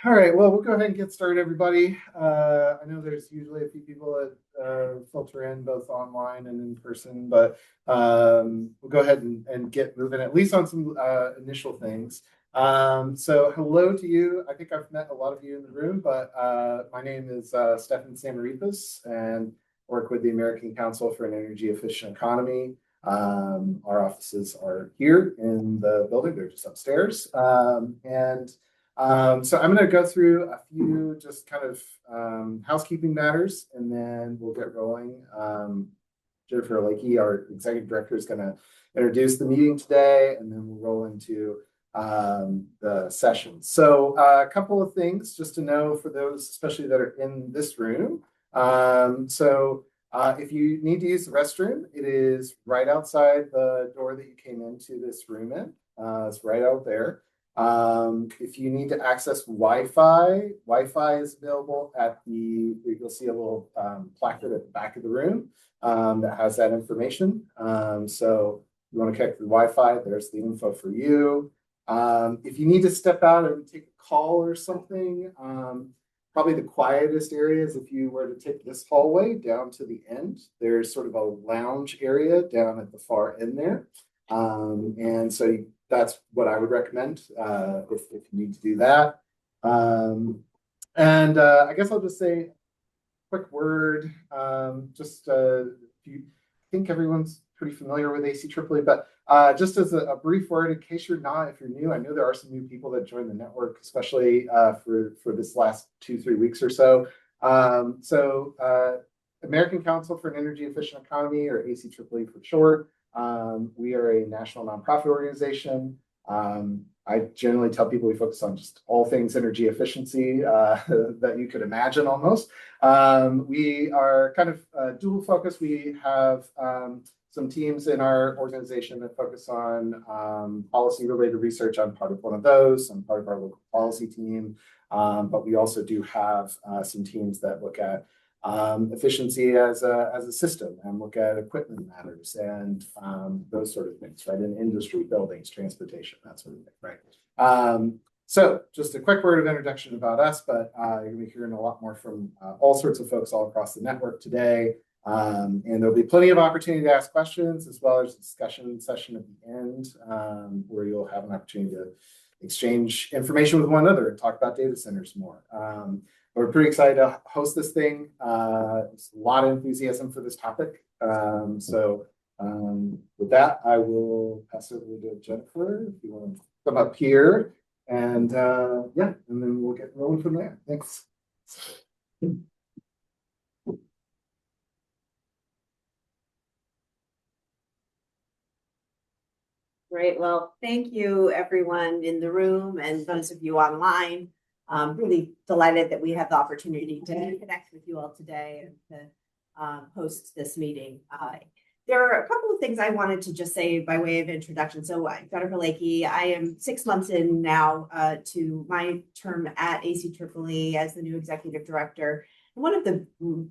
All right, well, we'll go ahead and get started, everybody. I know there's usually a few people that filter in both online and in person, but we'll go ahead and get moving, at least on some initial things. So hello to you. I think I've met a lot of you in the room, but my name is Stefan Samaripas and work with the American Council for an Energy Efficient Economy. Our offices are here in the building, they're just upstairs. So I'm going to go through a few just kind of housekeeping matters, and then we'll get rolling. Jennifer Lakey, our executive director, is going to introduce the meeting today, and then we'll roll into the session. So a couple of things just to know for those, especially that are in this room. If you need to use the restroom, it is right outside the door that you came into this room in. It's right out there. If you need to access Wi-Fi is available you'll see a little placard at the back of the room that has that information. So you want to connect to the Wi-Fi, there's the info for you. If you need to step out and take a call or something, probably the quietest area is if you were to take this hallway down to the end, there's sort of a lounge area down at the far end there. That's what I would recommend if you need to do that. I guess I'll just say a quick word. If you think everyone's pretty familiar with ACEEE, but just as a brief word, in case you're not, if you're new, I know there are some new people that joined the network, especially for this last 2-3 weeks or so. American Council for an Energy Efficient Economy, or ACEEE for short. We are a national nonprofit organization. I generally tell people we focus on just all things energy efficiency that you could imagine almost. We are kind of dual focus. We have some teams in our organization that focus on policy related research. I'm part of one of those. I'm part of our local policy team. But we also do have some teams that look at efficiency as a system and look at equipment matters and those sort of things, right? In industry, buildings, transportation, that sort of thing, right? So just a quick word of introduction about us, but you're going to be hearing a lot more from all sorts of folks all across the network today. And there'll be plenty of opportunity to ask questions, as well as a discussion session at the end, where you'll have an opportunity to exchange information with one another and talk about data centers more. We're pretty excited to host this thing. There's a lot of enthusiasm for this topic. With that, I will pass it over to Jennifer, if you want to come up here. And and then we'll get rolling from there. Thanks. Great. Well, thank you, everyone in the room and those of you online. Really delighted that we have the opportunity to connect with you all today and to host this meeting. There are a couple of things I wanted to just say by way of introduction. So Jennifer Lakey, I am 6 months in now to my term at ACEEE as the new executive director. And one of the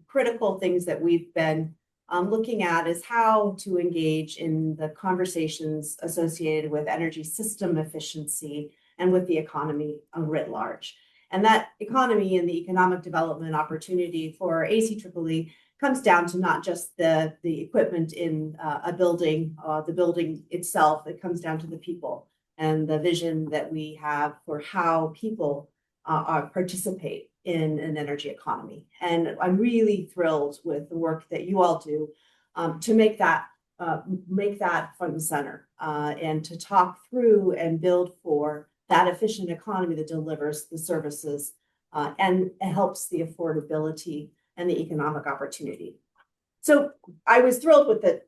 critical things that we've been looking at is how to engage in the conversations associated with energy system efficiency and with the economy writ large. And that economy and the economic development opportunity for ACEEE comes down to not just the equipment in a building, the building itself. It comes down to the people and the vision that we have for how people participate in an energy economy. And I'm really thrilled with the work that you all do to make that front and center and to talk through and build for that efficient economy that delivers the services and helps the affordability and the economic opportunity. So I was thrilled with the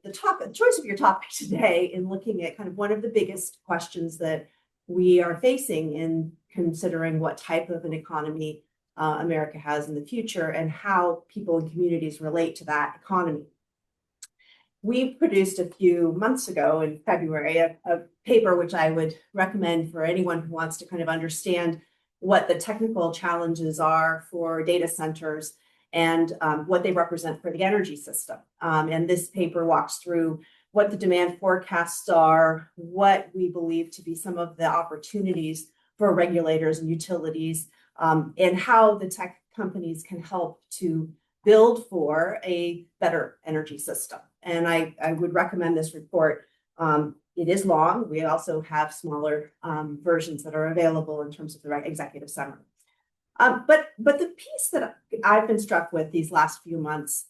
choice of your topic today in looking at kind of one of the biggest questions that we are facing in considering what type of an economy America has in the future and how people and communities relate to that economy. We produced a few months ago in February a paper which I would recommend for anyone who wants to kind of understand what the technical challenges are for data centers and what they represent for the energy system. And this paper walks through what the demand forecasts are, what we believe to be some of the opportunities for regulators and utilities and how the tech companies can help to build for a better energy system. And I would recommend this report. It is long. We also have smaller versions that are available in terms of the executive summary. But the piece that I've been struck with these last few months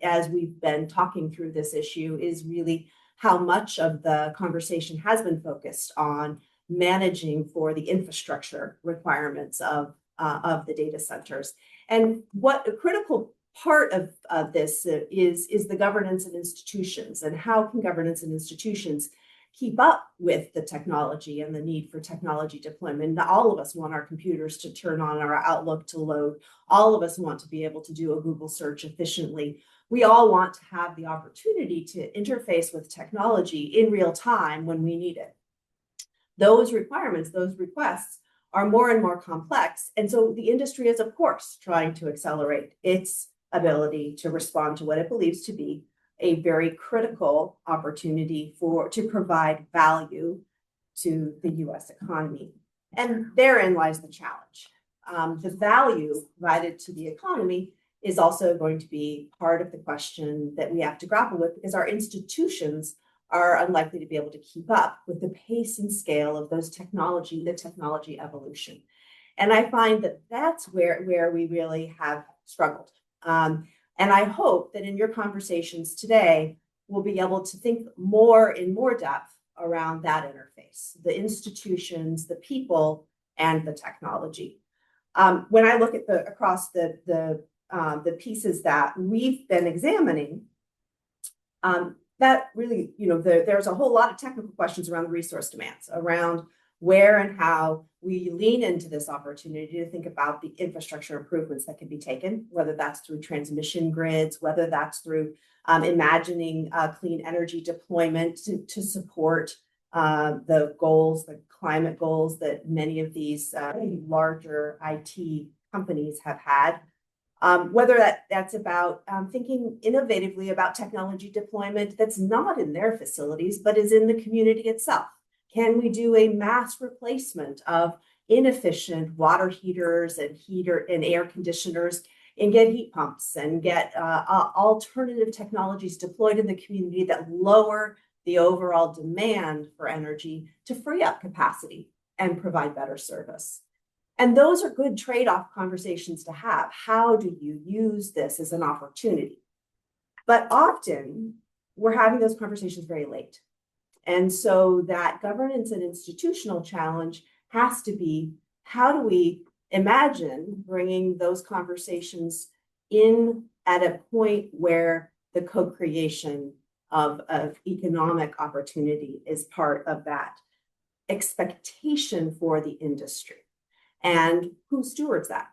as we've been talking through this issue is really how much of the conversation has been focused on managing for the infrastructure requirements of the data centers. And what a critical part of this is the governance and institutions, and how can governance and institutions keep up with the technology and the need for technology deployment. All of us want our computers to turn on, our Outlook to load. All of us want to be able to do a Google search efficiently. We all want to have the opportunity to interface with technology in real time when we need it. Those requirements, those requests are more and more complex. And so the industry is, of course, trying to accelerate its ability to respond to what it believes to be a very critical opportunity to provide value to the US economy. And therein lies the challenge. The value provided to the economy is also going to be part of the question that we have to grapple with, because our institutions are unlikely to be able to keep up with the pace and scale of the technology evolution. And I find that that's where we really have struggled. And I hope that in your conversations today, we'll be able to think in more depth around that interface, the institutions, the people, and the technology. When I look at across the pieces that we've been examining, that really, there's a whole lot of technical questions around the resource demands, around where and how we lean into this opportunity to think about the infrastructure improvements that can be taken, whether that's through transmission grids, whether that's through imagining clean energy deployment to support the climate goals that many of these larger IT companies have had. Whether that's about thinking innovatively about technology deployment that's not in their facilities, but is in the community itself. Can we do a mass replacement of inefficient water heaters and air conditioners, and get heat pumps and get alternative technologies deployed in the community that lower the overall demand for energy to free up capacity and provide better service? And those are good trade-off conversations to have. How do you use this as an opportunity? But often we're having those conversations very late. And so that governance and institutional challenge has to be, how do we imagine bringing those conversations in at a point where the co-creation of economic opportunity is part of that expectation for the industry? And who stewards that?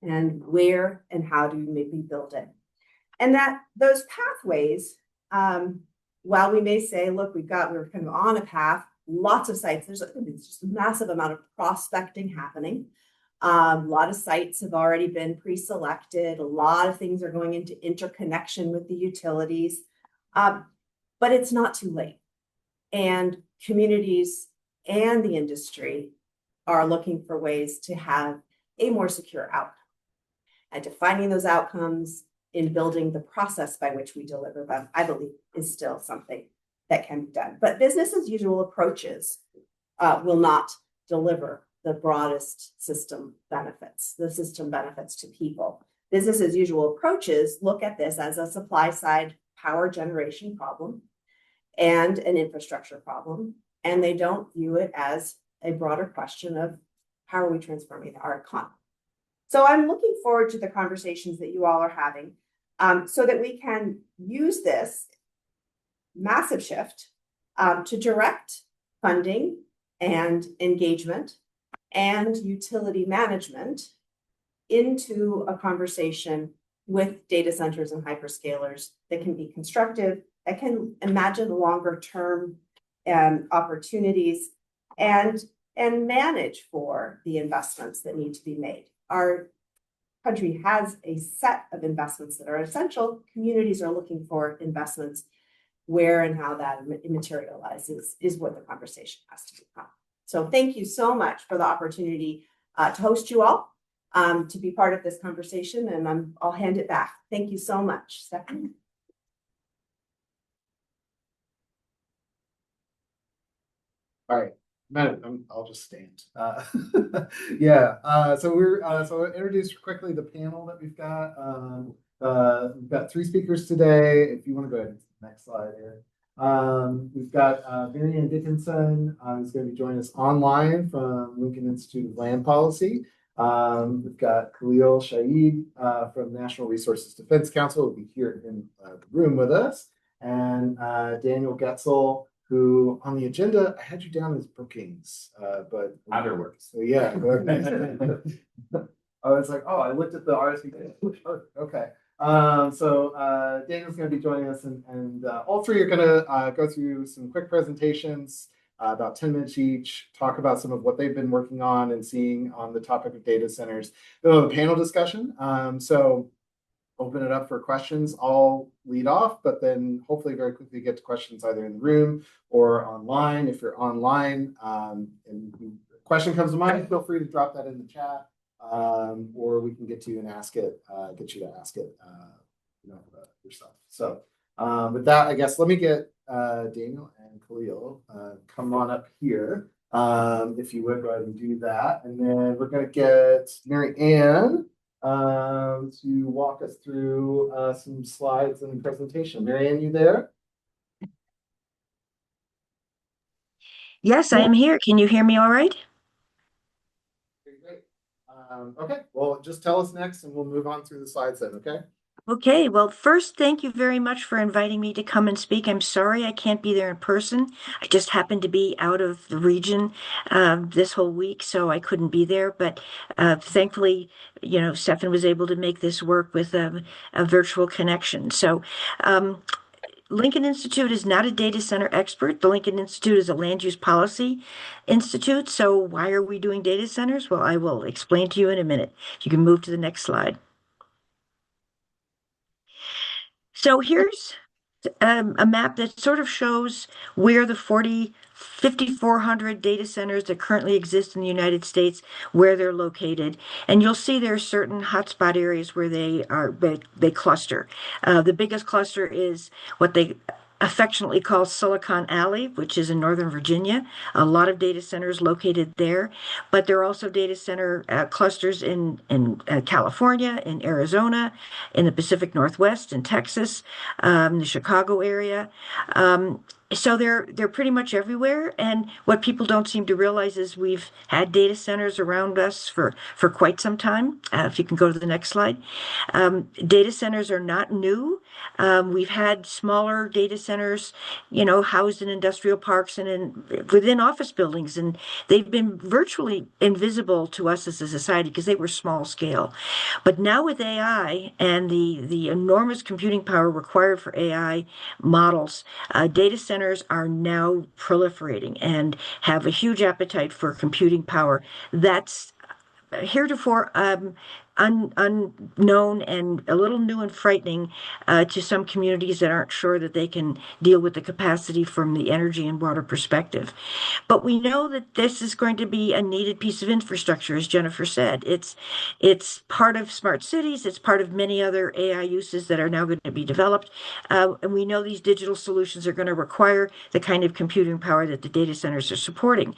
And where and how do we maybe build it? And that those pathways, while we may say, look, we're kind of on a path, lots of sites, there's just a massive amount of prospecting happening. A lot of sites have already been pre-selected. A lot of things are going into interconnection with the utilities, but it's not too late. And communities and the industry are looking for ways to have a more secure outcome. And defining those outcomes in building the process by which we deliver them, I believe, is still something that can be done. But business as usual approaches will not deliver the broadest system benefits, the system benefits to people. Business as usual approaches look at this as a supply side power generation problem and an infrastructure problem, and they don't view it as a broader question of how are we transforming our economy. So I'm looking forward to the conversations that you all are having so that we can use this massive shift to direct funding and engagement and utility management into a conversation with data centers and hyperscalers that can be constructive, that can imagine longer term opportunities and manage for the investments that need to be made. Our country has a set of investments that are essential. Communities are looking for investments. Where and how that materializes is what the conversation has to become. So thank you so much for the opportunity to host you all, to be part of this conversation, and I'll hand it back. Thank you so much, Stephanie. All right, I'll just stand. Yeah, so I'll introduce quickly the panel that we've got. We've got 3 speakers today. If you want to go ahead to the next slide here. We've got Mary Ann Dickinson, who's going to be joining us online from Lincoln Institute of Land Policy. We've got Khalil Shaheed from National Resources Defense Council, will be here in the room with us, and Daniel Getzel, who on the agenda, I had you down as Brookings, but either works. So yeah, I was like, oh, I looked at the RSVP. Okay. Daniel's going to be joining us, and all 3 are going to go through some quick presentations, about 10 minutes each, talk about some of what they've been working on and seeing on the topic of data centers. Then we'll have a panel discussion. So open it up for questions. I'll lead off, but then hopefully very quickly get to questions either in the room or online. If you're online and a question comes to mind, feel free to drop that in the chat, or we can get to you and ask it, get you to ask it yourself. So with that, I guess let me get Daniel and Khalil come on up here. If you would go ahead and do that. And then we're going to get Mary Ann to walk us through some slides and presentation. Mary Ann, you there? Yes, I am here. Can you hear me all right? Great. Okay, well, just tell us next and we'll move on through the slides then, okay? Okay, well, first, thank you very much for inviting me to come and speak. I'm sorry I can't be there in person. I just happened to be out of the region this whole week, so I couldn't be there. But thankfully, Stefan was able to make this work with a virtual connection. So Lincoln Institute is not a data center expert. The Lincoln Institute is a land use policy institute. So why are we doing data centers? Well, I will explain to you in a minute. You can move to the next slide. So here's a map that sort of shows where the 5,400 data centers that currently exist in the United States, where they're located. And you'll see there are certain hotspot areas where they cluster. The biggest cluster is what they affectionately call Silicon Alley, which is in Northern Virginia. A lot of data centers located there, but there are also data center clusters in California, in Arizona, in the Pacific Northwest, in Texas, the Chicago area. So they're pretty much everywhere. And what people don't seem to realize is we've had data centers around us for quite some time. If you can go to the next slide. Data centers are not new. We've had smaller data centers, housed in industrial parks and within office buildings, and they've been virtually invisible to us as a society because they were small scale. But now with AI and the enormous computing power required for AI models, data centers are now proliferating and have a huge appetite for computing power. That's heretofore unknown and a little new and frightening to some communities that aren't sure that they can deal with the capacity from the energy and water perspective. But we know that this is going to be a needed piece of infrastructure, as Jennifer said. It's part of smart cities. It's part of many other AI uses that are now going to be developed. And we know these digital solutions are going to require the kind of computing power that the data centers are supporting.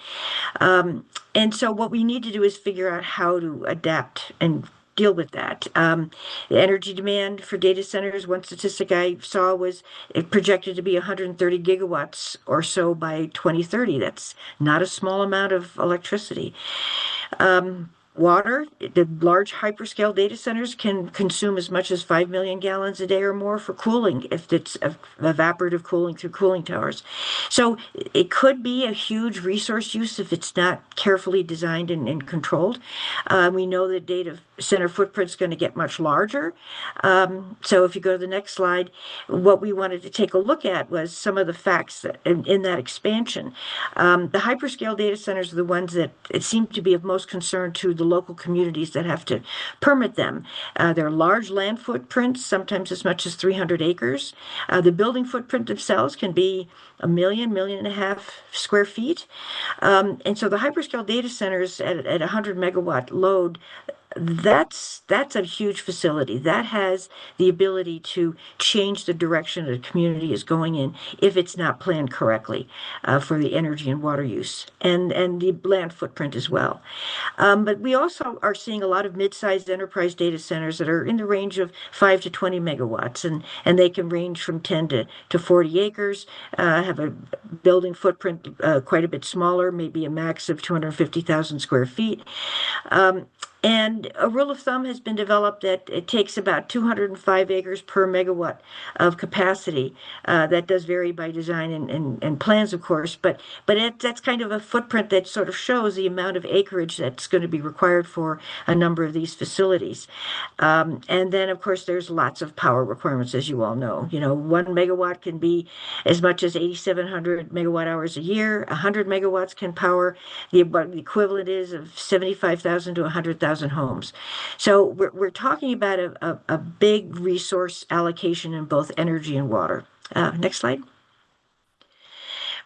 And so what we need to do is figure out how to adapt and deal with that. The energy demand for data centers, one statistic I saw was it projected to be 130 gigawatts or so by 2030. That's not a small amount of electricity. Water, the large hyperscale data centers can consume as much as 5 million gallons a day or more for cooling if it's evaporative cooling through cooling towers. So it could be a huge resource use if it's not carefully designed and controlled. We know that data center footprint is going to get much larger. So if you go to the next slide, what we wanted to take a look at was some of the facts in that expansion. The hyperscale data centers are the ones that it seemed to be of most concern to the local communities that have to permit them. They're large land footprints, sometimes as much as 300 acres. The building footprint themselves can be a million and a half square feet. And so the hyperscale data centers at 100 megawatt load, that's a huge facility that has the ability to change the direction the community is going in if it's not planned correctly for the energy and water use and the land footprint as well. But we also are seeing a lot of mid-sized enterprise data centers that are in the range of 5 to 20 megawatts, and they can range from 10 to 40 acres, have a building footprint quite a bit smaller, maybe a max of 250,000 square feet. And a rule of thumb has been developed that it takes about 205 acres per megawatt of capacity. That does vary by design and plans, of course, but that's kind of a footprint that sort of shows the amount of acreage that's going to be required for a number of these facilities. And then, of course, there's lots of power requirements, as you all know. 1 megawatt can be as much as 8,700 megawatt hours a year. 100 megawatts can power what the equivalent is of 75,000 to 100,000 homes. So we're talking about a big resource allocation in both energy and water. Next slide.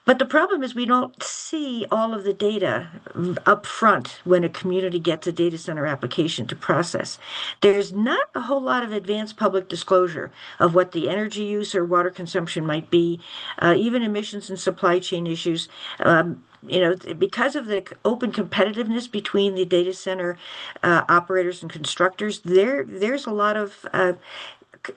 But the problem is we don't see all of the data up front when a community gets a data center application to process. There's not a whole lot of advanced public disclosure of what the energy use or water consumption might be, even emissions and supply chain issues. Because of the open competitiveness between the data center operators and constructors, there's a lot of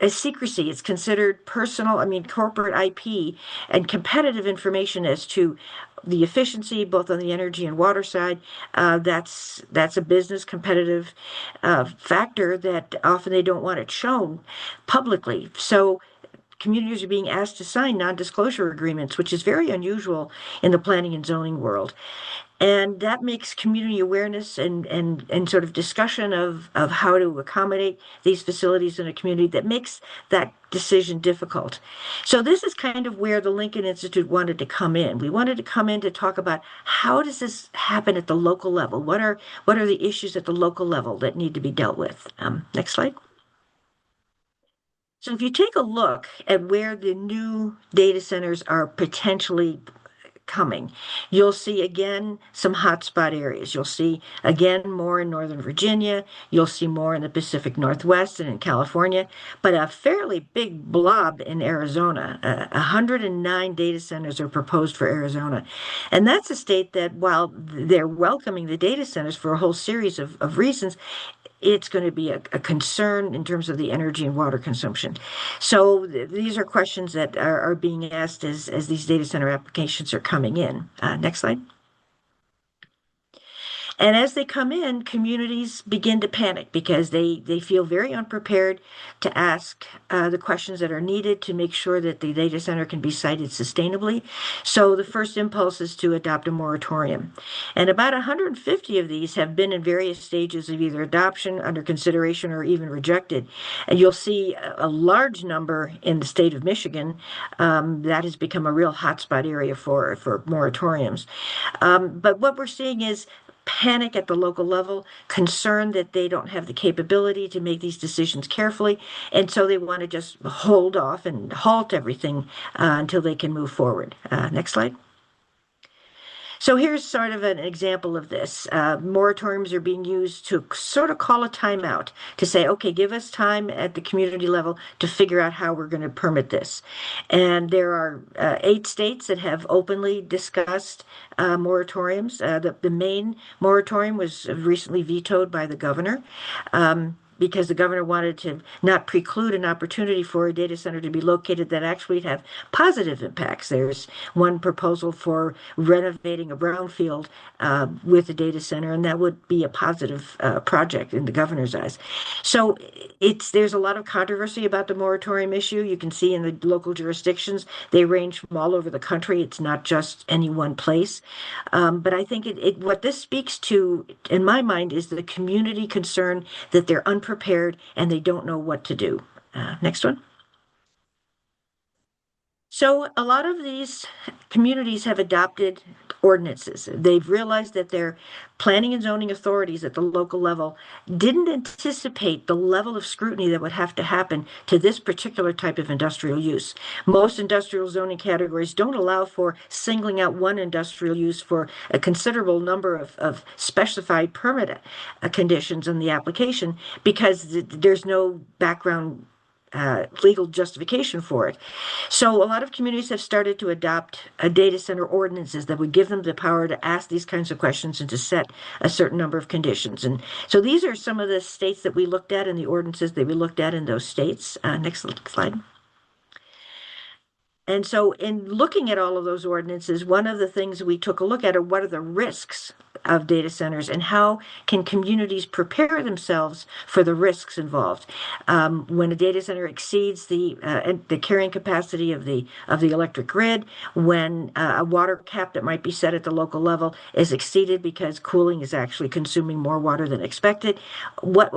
secrecy. It's considered corporate IP and competitive information as to the efficiency, both on the energy and water side. That's a business competitive factor that often they don't want it shown publicly. So communities are being asked to sign non-disclosure agreements, which is very unusual in the planning and zoning world. And that makes community awareness and sort of discussion of how to accommodate these facilities in a community that makes that decision difficult. So this is kind of where the Lincoln Institute wanted to come in. We wanted to come in to talk about how does this happen at the local level? What are the issues at the local level that need to be dealt with? Next slide. So if you take a look at where the new data centers are potentially coming, you'll see again some hotspot areas. You'll see again more in Northern Virginia. You'll see more in the Pacific Northwest and in California, but a fairly big blob in Arizona. 109 data centers are proposed for Arizona. And that's a state that, while they're welcoming the data centers for a whole series of reasons, it's going to be a concern in terms of the energy and water consumption. So these are questions that are being asked as these data center applications are coming in. Next slide. And as they come in, communities begin to panic because they feel very unprepared to ask the questions that are needed to make sure that the data center can be sited sustainably. So the first impulse is to adopt a moratorium. And about 150 of these have been in various stages of either adoption, under consideration, or even rejected. And you'll see a large number in the state of Michigan. That has become a real hotspot area for moratoriums. But what we're seeing is panic at the local level, concern that they don't have the capability to make these decisions carefully, and so they want to just hold off and halt everything until they can move forward. Next slide. So here's sort of an example of this. Moratoriums are being used to sort of call a timeout, to say, okay, give us time at the community level to figure out how we're going to permit this. And there are 8 states that have openly discussed moratoriums. The Maine moratorium was recently vetoed by the governor. Because the governor wanted to not preclude an opportunity for a data center to be located that actually have positive impacts. There's one proposal for renovating a brownfield with a data center, and that would be a positive project in the governor's eyes. So there's a lot of controversy about the moratorium issue. You can see in the local jurisdictions, they range from all over the country. It's not just any one place. But I think what this speaks to, in my mind, is the community concern that they're unprepared and they don't know what to do. Next one. So a lot of these communities have adopted ordinances. They've realized that their planning and zoning authorities at the local level didn't anticipate the level of scrutiny that would have to happen to this particular type of industrial use. Most industrial zoning categories don't allow for singling out one industrial use for a considerable number of specified permit conditions in the application because there's no background legal justification for it. So a lot of communities have started to adopt a data center ordinances that would give them the power to ask these kinds of questions and to set a certain number of conditions. And so these are some of the states that we looked at and the ordinances that we looked at in those states. Next slide. And so in looking at all of those ordinances, one of the things we took a look at are what are the risks of data centers and how can communities prepare themselves for the risks involved. When a data center exceeds the carrying capacity of the electric grid, when a water cap that might be set at the local level is exceeded because cooling is actually consuming more water than expected,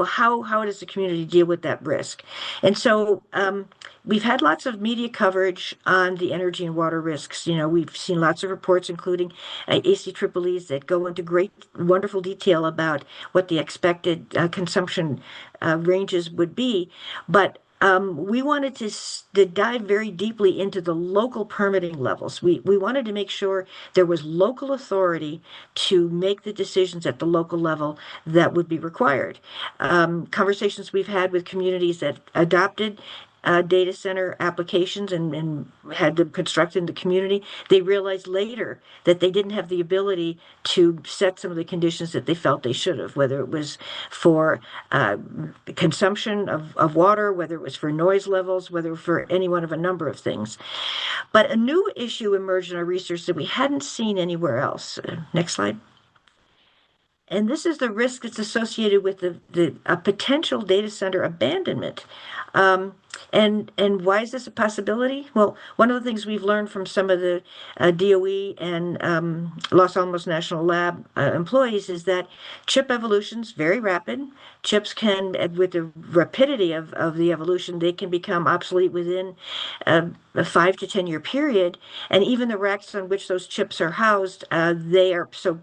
how does the community deal with that risk? And so we've had lots of media coverage on the energy and water risks. You know, we've seen lots of reports, including ACEEEs, that go into great, wonderful detail about what the expected consumption ranges would be. But we wanted to dive very deeply into the local permitting levels. We wanted to make sure there was local authority to make the decisions at the local level that would be required. Conversations we've had with communities that adopted data center applications and had them constructed in the community, they realized later that they didn't have the ability to set some of the conditions that they felt they should have, whether it was for consumption of water, whether it was for noise levels, whether for any one of a number of things. But a new issue emerged in our research that we hadn't seen anywhere else. Next slide. And this is the risk that's associated with a potential data center abandonment. And why is this a possibility? Well, one of the things we've learned from some of the DOE and Los Alamos National Lab employees is that chip evolution is very rapid. Chips can, with the rapidity of the evolution, they can become obsolete within a 5 to 10 year period. And even the racks on which those chips are housed, they are so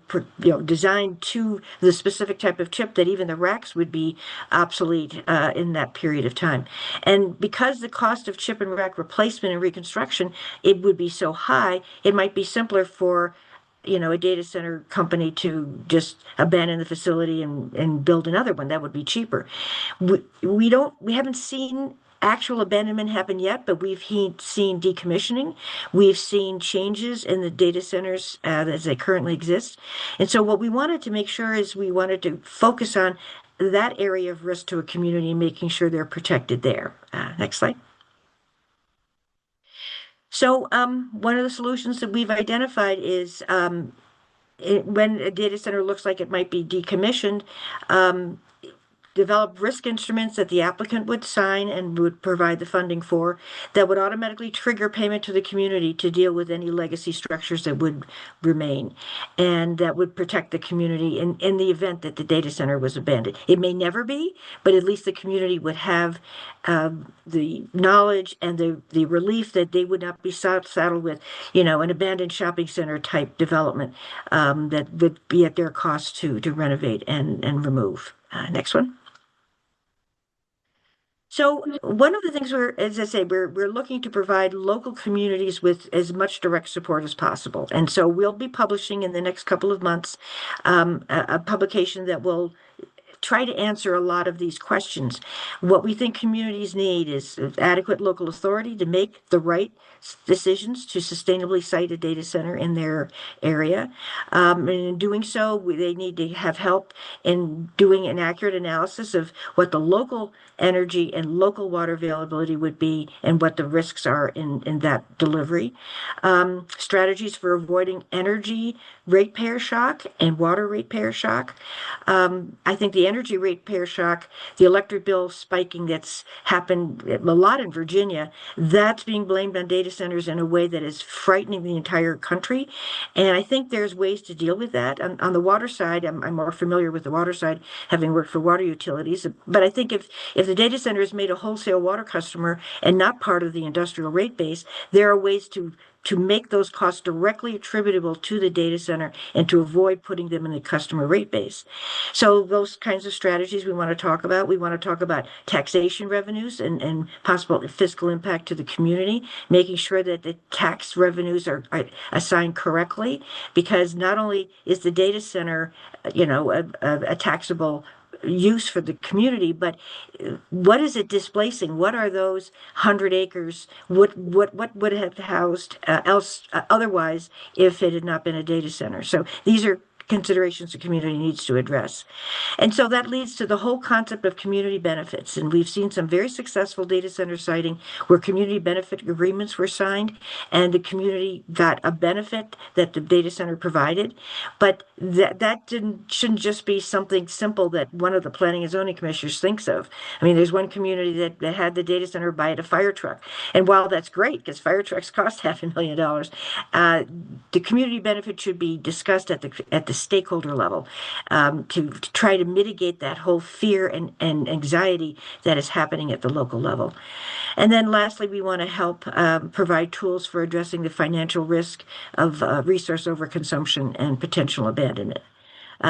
designed to the specific type of chip that even the racks would be obsolete in that period of time. And because the cost of chip and rack replacement and reconstruction, it would be so high, it might be simpler for a data center company to just abandon the facility and build another one. That would be cheaper. We haven't seen actual abandonment happen yet, but we've seen decommissioning. We've seen changes in the data centers as they currently exist. And so what we wanted to make sure is we wanted to focus on that area of risk to a community and making sure they're protected there. Next slide. So one of the solutions that we've identified is when a data center looks like it might be decommissioned, develop risk instruments that the applicant would sign and would provide the funding for that would automatically trigger payment to the community to deal with any legacy structures that would remain and that would protect the community in the event that the data center was abandoned. It may never be, but at least the community would have the knowledge and the relief that they would not be saddled with, an abandoned shopping center type development that would be at their cost to renovate and remove. Next one. So one of the things as I say, we're looking to provide local communities with as much direct support as possible. And so we'll be publishing in the next couple of months a publication that will try to answer a lot of these questions. What we think communities need is adequate local authority to make the right decisions to sustainably site a data center in their area. And in doing so, they need to have help in doing an accurate analysis of what the local energy and local water availability would be and what the risks are in that delivery. Strategies for avoiding energy ratepayer shock and water ratepayer shock. I think the the energy ratepayer shock, the electric bill spiking that's happened a lot in Virginia, that's being blamed on data centers in a way that is frightening the entire country. And I think there's ways to deal with that. On the water side, I'm more familiar with the water side, having worked for water utilities. But I think if the data center is made a wholesale water customer and not part of the industrial rate base, there are ways to make those costs directly attributable to the data center and to avoid putting them in the customer rate base. So those kinds of strategies we want to talk about. We want to talk about taxation revenues and possible fiscal impact to the community, making sure that the tax revenues are assigned correctly, because not only is the data center, a taxable use for the community, but what is it displacing? What are those 100 acres? What would have housed otherwise if it had not been a data center? So these are considerations the community needs to address. And so that leads to the whole concept of community benefits. And we've seen some very successful data center siting where community benefit agreements were signed and the community got a benefit that the data center provided. But that shouldn't just be something simple that one of the planning and zoning commissioners thinks of. I mean, there's one community that had the data center buy it a fire truck. And while that's great, because fire trucks cost $500,000, the community benefit should be discussed at the stakeholder level, to try to mitigate that whole fear and anxiety that is happening at the local level. And then lastly, we want to help provide tools for addressing the financial risk of resource overconsumption and potential abandonment.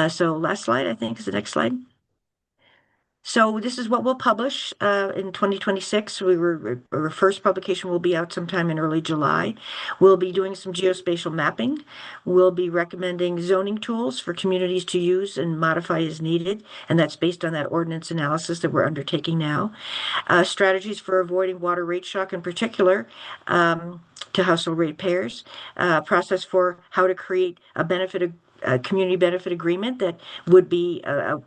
So last slide, I think, is the next slide. So this is what we'll publish in 2026. Our first publication will be out sometime in early July. We'll be doing some geospatial mapping. We'll be recommending zoning tools for communities to use and modify as needed, and that's based on that ordinance analysis that we're undertaking now. Strategies for avoiding water rate shock in particular, to household ratepayers. Process for how to create a community benefit agreement that would be a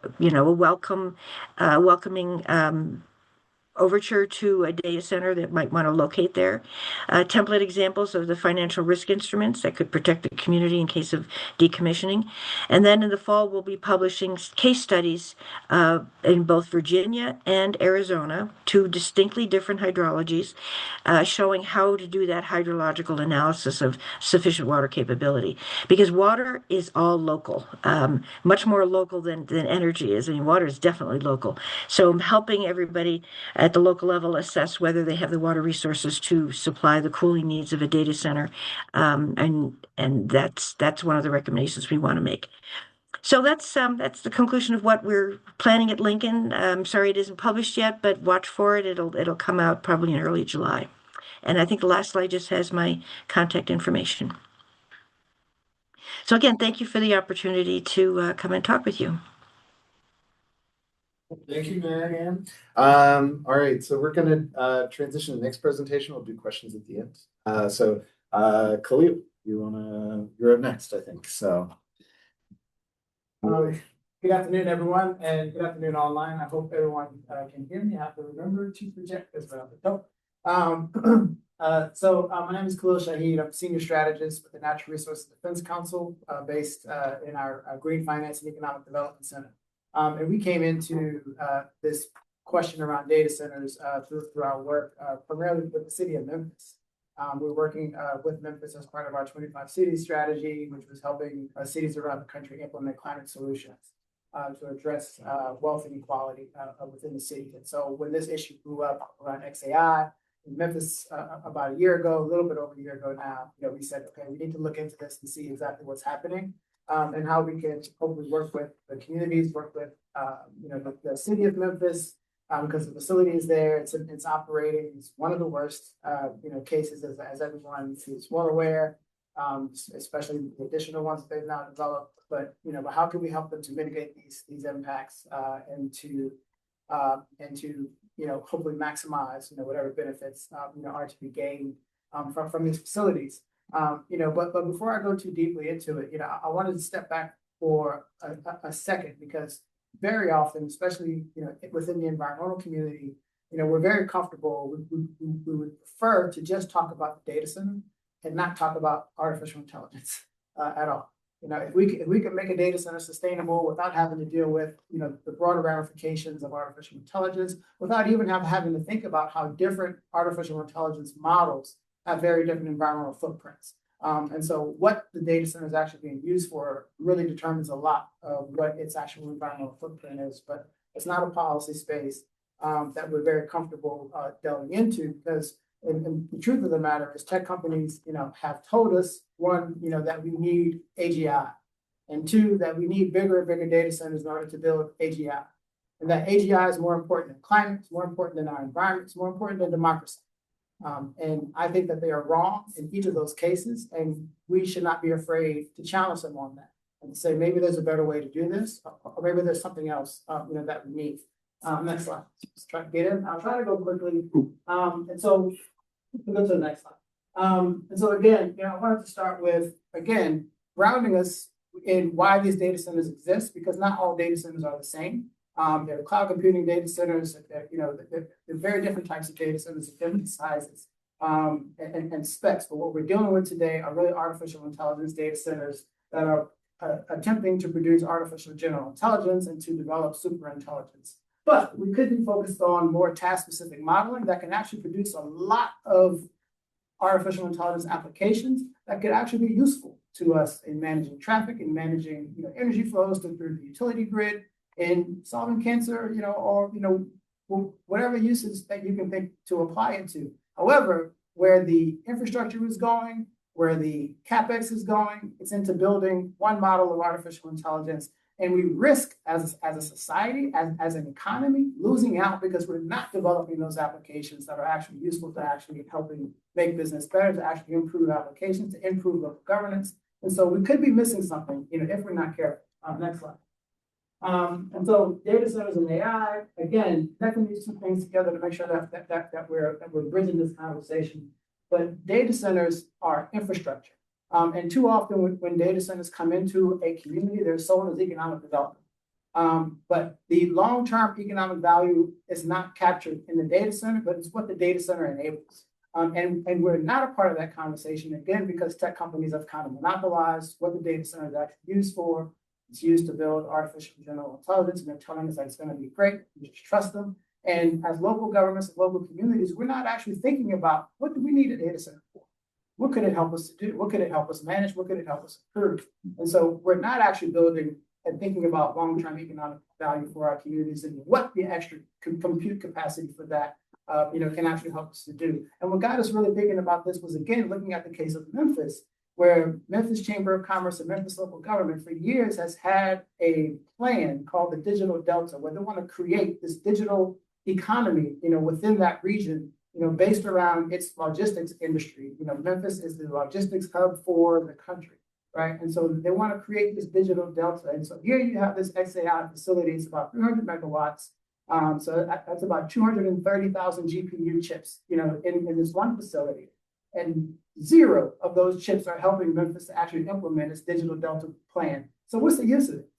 welcoming overture to a data center that might want to locate there. Template examples of the financial risk instruments that could protect the community in case of decommissioning. And then in the fall, we'll be publishing case studies in both Virginia and Arizona, two distinctly different hydrologies, showing how to do that hydrological analysis of sufficient water capability. Because water is all local, much more local than energy is. I mean, water is definitely local. So helping everybody at the local level assess whether they have the water resources to supply the cooling needs of a data center, and that's one of the recommendations we want to make. So that's the conclusion of what we're planning at Lincoln. I'm sorry it isn't published yet, but watch for it. It'll come out probably in early July. And I think the last slide just has my contact information. So again, thank you for the opportunity to come and talk with you. Thank you, Marianne. All right, so we're going to transition to the next presentation. We'll do questions at the end. Khalil, you're up next, I think. So, good afternoon, everyone, and good afternoon online. I hope everyone can hear me. I have to remember to project this around the top. My name is Khalil Shahid. I'm Senior Strategist with the Natural Resources Defense Council, based in our Green Finance and Economic Development Center. And we came into this question around data centers through our work primarily with the city of Memphis. We're working with Memphis as part of our 25 cities strategy, which was helping cities around the country implement climate solutions to address wealth inequality within the city. And so when this issue blew up around XAI in Memphis about a year ago, a little bit over a year ago now, we said, okay, we need to look into this and see exactly what's happening. And how we can hopefully work with the communities, work with the city of Memphis, because the facility is there, it's operating. It's one of the worst cases, as everyone is well aware, especially the additional ones that they've now developed. But but how can we help them to mitigate these impacts and to hopefully maximize whatever benefits are to be gained from these facilities. But before I go too deeply into it, I wanted to step back for a second, because very often, especially within the environmental community, we're very comfortable. We would prefer to just talk about the data center and not talk about artificial intelligence at all. If we can make a data center sustainable without having to deal with, the broader ramifications of artificial intelligence, without even having to think about how different artificial intelligence models have very different environmental footprints. And so what the data center is actually being used for really determines a lot of what its actual environmental footprint is. But it's not a policy space that we're very comfortable delving into, because and the truth of the matter is tech companies, have told us, one, that we need AGI, and two, that we need bigger and bigger data centers in order to build AGI. And that AGI is more important than climate, it's more important than our environment, it's more important than democracy. And I think that they are wrong in each of those cases, and we should not be afraid to challenge them on that and say, maybe there's a better way to do this, or maybe there's something else, that we need. Next slide. Let's try to get in. I'll try to go quickly. And so we'll go to the next slide. And so again, I wanted to start with, again, grounding us in why these data centers exist, because not all data centers are the same. There are cloud computing data centers, they're very different types of data centers of different sizes and specs. But what we're dealing with today are really artificial intelligence data centers that are attempting to produce artificial general intelligence and to develop super intelligence. But we could be focused on more task-specific modeling that can actually produce a lot of artificial intelligence applications that could actually be useful to us in managing traffic and managing energy flows through the utility grid, in solving cancer, or whatever uses that you can think to apply it to. However, where the infrastructure is going, where the CapEx is going, it's into building one model of artificial intelligence. And we risk as a society, as an economy, losing out because we're not developing those applications that are actually useful to actually helping make business better, to actually improve applications, to improve local governance. And so we could be missing something, if we're not careful. Next slide. And so data centers and AI, again, connecting these two things together to make sure that we're bridging this conversation. But data centers are infrastructure. And too often when data centers come into a community, they're sold as economic development. But the long-term economic value is not captured in the data center, but it's what the data center enables. And we're not a part of that conversation, again, because tech companies have kind of monopolized what the data center is actually used for. It's used to build artificial general intelligence, and they're telling us that it's going to be great. We just trust them. And as local governments and local communities, we're not actually thinking about, what do we need a data center for? What could it help us to do? What could it help us manage? What could it help us improve? And so we're not actually building and thinking about long-term economic value for our communities and what the extra compute capacity for that can actually help us to do. And what got us really thinking about this was, again, looking at the case of Memphis, where Memphis Chamber of Commerce and Memphis local government for years has had a plan called the Digital Delta, where they want to create this digital economy, within that region, based around its logistics industry. Memphis is the logistics hub for the country, right? And so they want to create this digital delta. And so here you have this XAI facility. It's about 300 megawatts. So that's about 230,000 GPU chips, in this one facility. And 0 of those chips are helping Memphis to actually implement its digital delta plan. So what's the use of it?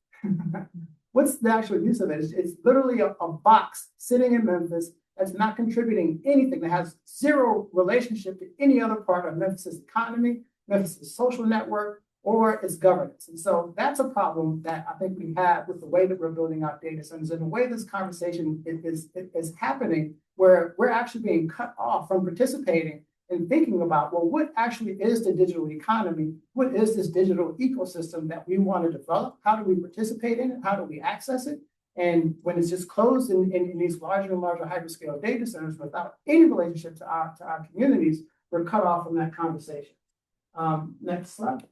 What's the actual use of it? It's literally a box sitting in Memphis that's not contributing anything, that has 0 relationship to any other part of Memphis's economy, Memphis's social network, or its governance. And so that's a problem that I think we have with the way that we're building our data centers and the way this conversation is happening, where we're actually being cut off from participating and thinking about, well, what actually is the digital economy? What is this digital ecosystem that we want to develop? How do we participate in it? How do we access it? And when it's just closed in these larger and larger hyperscale data centers without any relationship to our communities, we're cut off from that conversation. Next slide.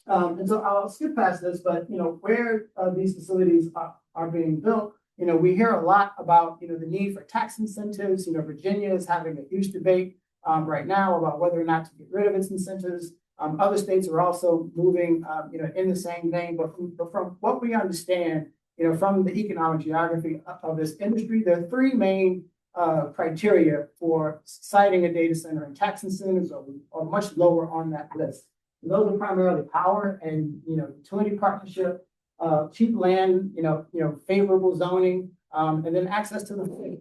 And so I'll skip past this, but where these facilities are being built, we hear a lot about the need for tax incentives. Virginia is having a huge debate right now about whether or not to get rid of its incentives. Other states are also moving, in the same vein. But from what we understand, from the economic geography of this industry, there are 3 main criteria for citing a data center, and tax incentives are much lower on that list. And those are primarily power and utility partnership, cheap land, favorable zoning, and then access to the state.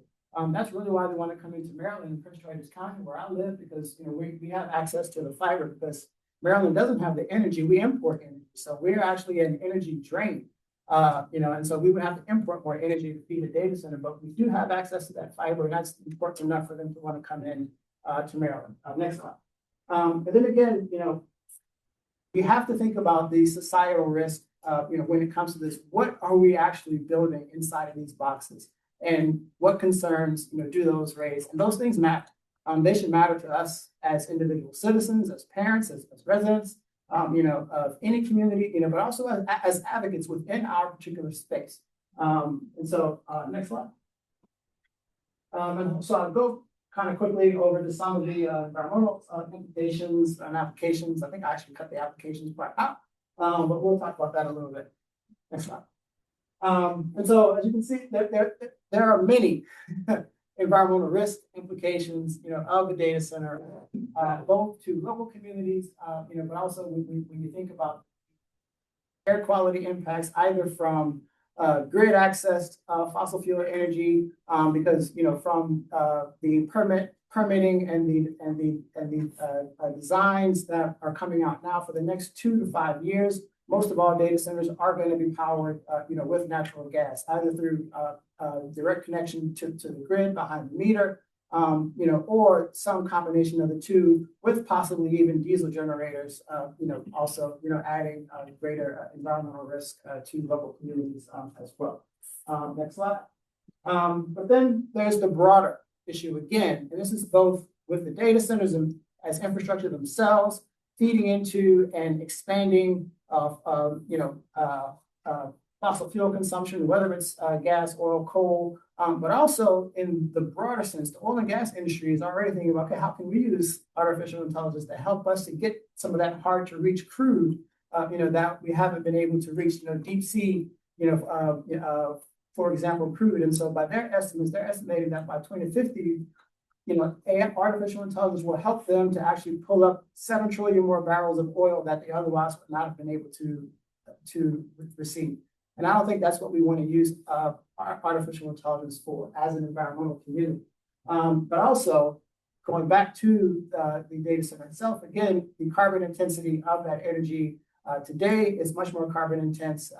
That's really why they want to come into Maryland and Prince George's County, where I live, because we have access to the fiber, because Maryland doesn't have the energy, we import energy. So we're actually an energy drain. And so we would have to import more energy to feed a data center, but we do have access to that fiber, and that's important enough for them to want to come in to Maryland. Next slide. And then again, we have to think about the societal risk, when it comes to this. What are we actually building inside of these boxes? And what concerns, do those raise? And those things matter. They should matter to us as individual citizens, as parents, as residents, of any community, but also as advocates within our particular space. And so, next slide. And so I'll go kind of quickly over to some of the environmental implications and applications. I think I actually cut the applications part out, but we'll talk about that a little bit. Next slide. And so, as you can see, there are many environmental risk implications, of the data center, both to local communities, but also when you think about air quality impacts, either from grid access, fossil fuel energy, because from the permitting and the designs that are coming out now for the next 2 to 5 years, most of all data centers are going to be powered, with natural gas, either through direct connection to the grid behind the meter, or some combination of the two, with possibly even diesel generators, also, adding greater environmental risk to local communities as well. Next slide. But then there's the broader issue again, and this is both with the data centers as infrastructure themselves, feeding into and expanding of fossil fuel consumption, whether it's gas, oil, coal, but also in the broader sense, the oil and gas industry is already thinking about, okay, how can we use artificial intelligence to help us to get some of that hard to reach crude, that we haven't been able to reach, deep sea, for example, crude. And so by their estimates, they're estimating that by 2050, artificial intelligence will help them to actually pull up 7 trillion more barrels of oil that they otherwise would not have been able to receive. And I don't think that's what we want to use artificial intelligence for as an environmental community. But also, going back to the data center itself, again, the carbon intensity of that energy today is much more carbon intense,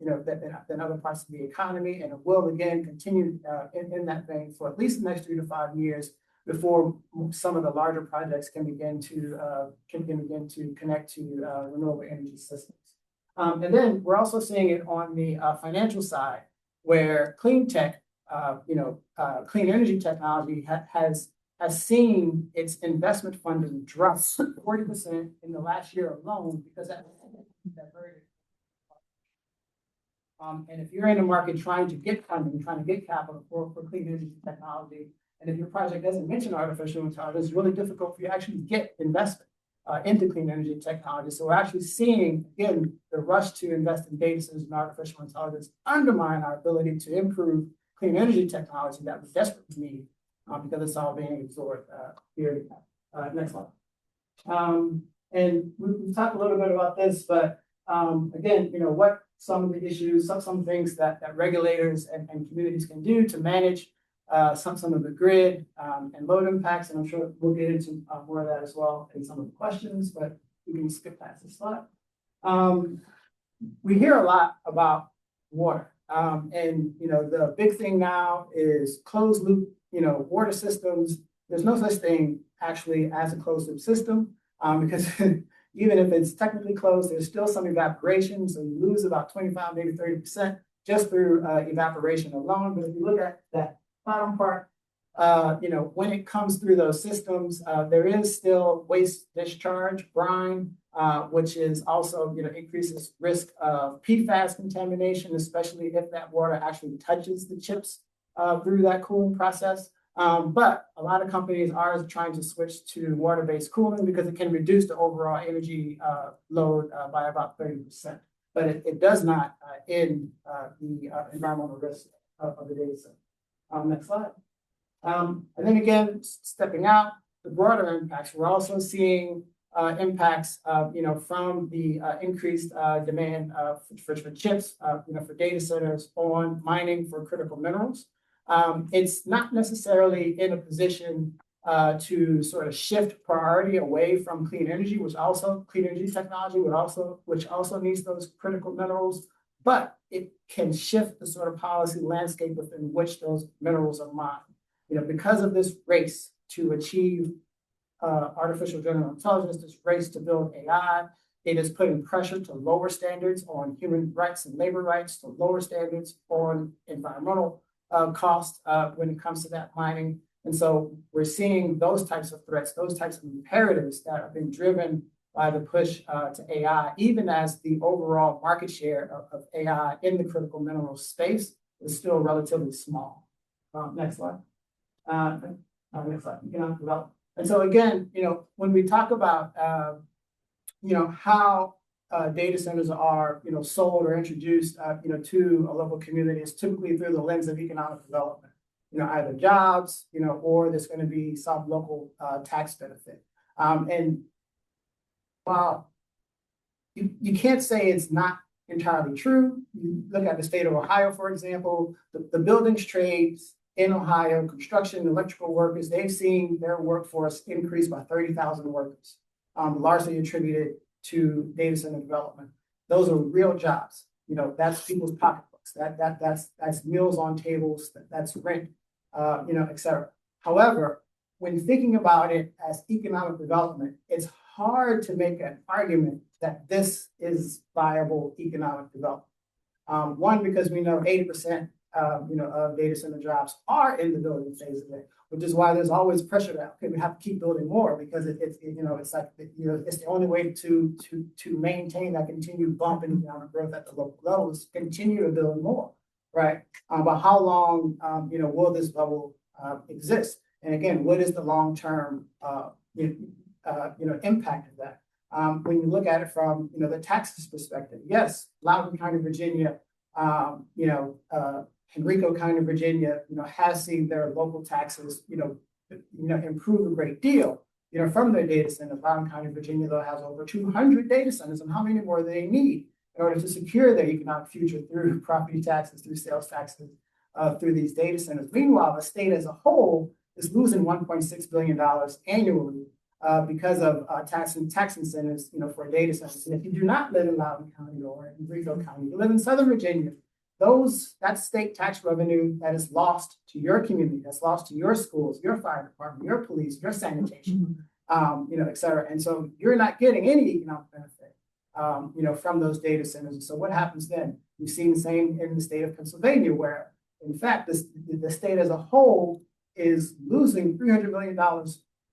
than other parts of the economy, and it will again continue in that vein for at least the next 3 to 5 years before some of the larger projects can begin to connect to renewable energy systems. And then we're also seeing it on the financial side, where clean tech, clean energy technology has seen its investment funding drop 40% in the last year alone, because that very. And if you're in the market trying to get funding, trying to get capital for clean energy technology, and if your project doesn't mention artificial intelligence, it's really difficult for you to actually get investment into clean energy technology. So we're actually seeing, again, the rush to invest in data centers and artificial intelligence undermine our ability to improve clean energy technology that we desperately need, because it's all being absorbed here. Next slide. And we've talked a little bit about this, but again, what some of the issues, some things that regulators and communities can do to manage some of the grid and load impacts, and I'm sure we'll get into more of that as well in some of the questions, but we can skip past this slide. We hear a lot about water, and the big thing now is closed loop, water systems. There's no such thing actually as a closed loop system, because even if it's technically closed, there's still some evaporation, so you lose about 25, maybe 30% just through evaporation alone. But if you look at that bottom part, when it comes through those systems, there is still waste discharge, brine, which is also, increases risk of PFAS contamination, especially if that water actually touches the chips through that cooling process. But a lot of companies are trying to switch to water-based cooling because it can reduce the overall energy load by about 30%. But it does not end the environmental risk of the data center. Next slide. And then again, stepping out, the broader impacts, we're also seeing impacts, from the increased demand for chips, for data centers on mining for critical minerals. It's not necessarily in a position to sort of shift priority away from clean energy, clean energy technology which also needs those critical minerals, but it can shift the sort of policy landscape within which those minerals are mined. Because of this race to achieve artificial general intelligence, this race to build AI, it is putting pressure to lower standards on human rights and labor rights, to lower standards on environmental costs when it comes to that mining. And so we're seeing those types of threats, those types of imperatives that are being driven by the push to AI, even as the overall market share of AI in the critical minerals space is still relatively small. Next slide. Next slide. Economic development. And so again, when we talk about how data centers are sold or introduced to a local community, is typically through the lens of economic development. Either jobs, or there's going to be some local tax benefit. And while you can't say it's not entirely true, you look at the state of Ohio, for example, the buildings trades in Ohio, construction, electrical workers, they've seen their workforce increase by 30,000 workers, largely attributed to data center development. Those are real jobs. That's people's pocketbooks. That's meals on tables. That's rent. Et cetera. However, when thinking about it as economic development, it's hard to make an argument that this is viable economic development. One, because we know 80% of data center jobs are in the building phase of it, which is why there's always pressure that we have to keep building more, because it's like it's the only way to maintain that continued bump in economic growth at the local level is continue to build more. Right. But how long, will this bubble exist? And again, what is the long-term, impact of that? When you look at it from, the taxes perspective, yes, Loudoun County, Virginia, Henrico County, Virginia, has seen their local taxes, improve a great deal, from their data centers. Loudoun County, Virginia, though, has over 200 data centers, and how many more do they need in order to secure their economic future through property taxes, through sales taxes, through these data centers? Meanwhile, the state as a whole is losing $1.6 billion annually because of tax incentives, for data centers. And if you do not live in Loudoun County or in Henrico County, you live in Southern Virginia, that state tax revenue that is lost to your community, that's lost to your schools, your fire department, your police, your sanitation, et cetera. And so you're not getting any economic benefit, from those data centers. And so what happens then? We've seen the same in the state of Pennsylvania, where in fact, the state as a whole is losing $300 million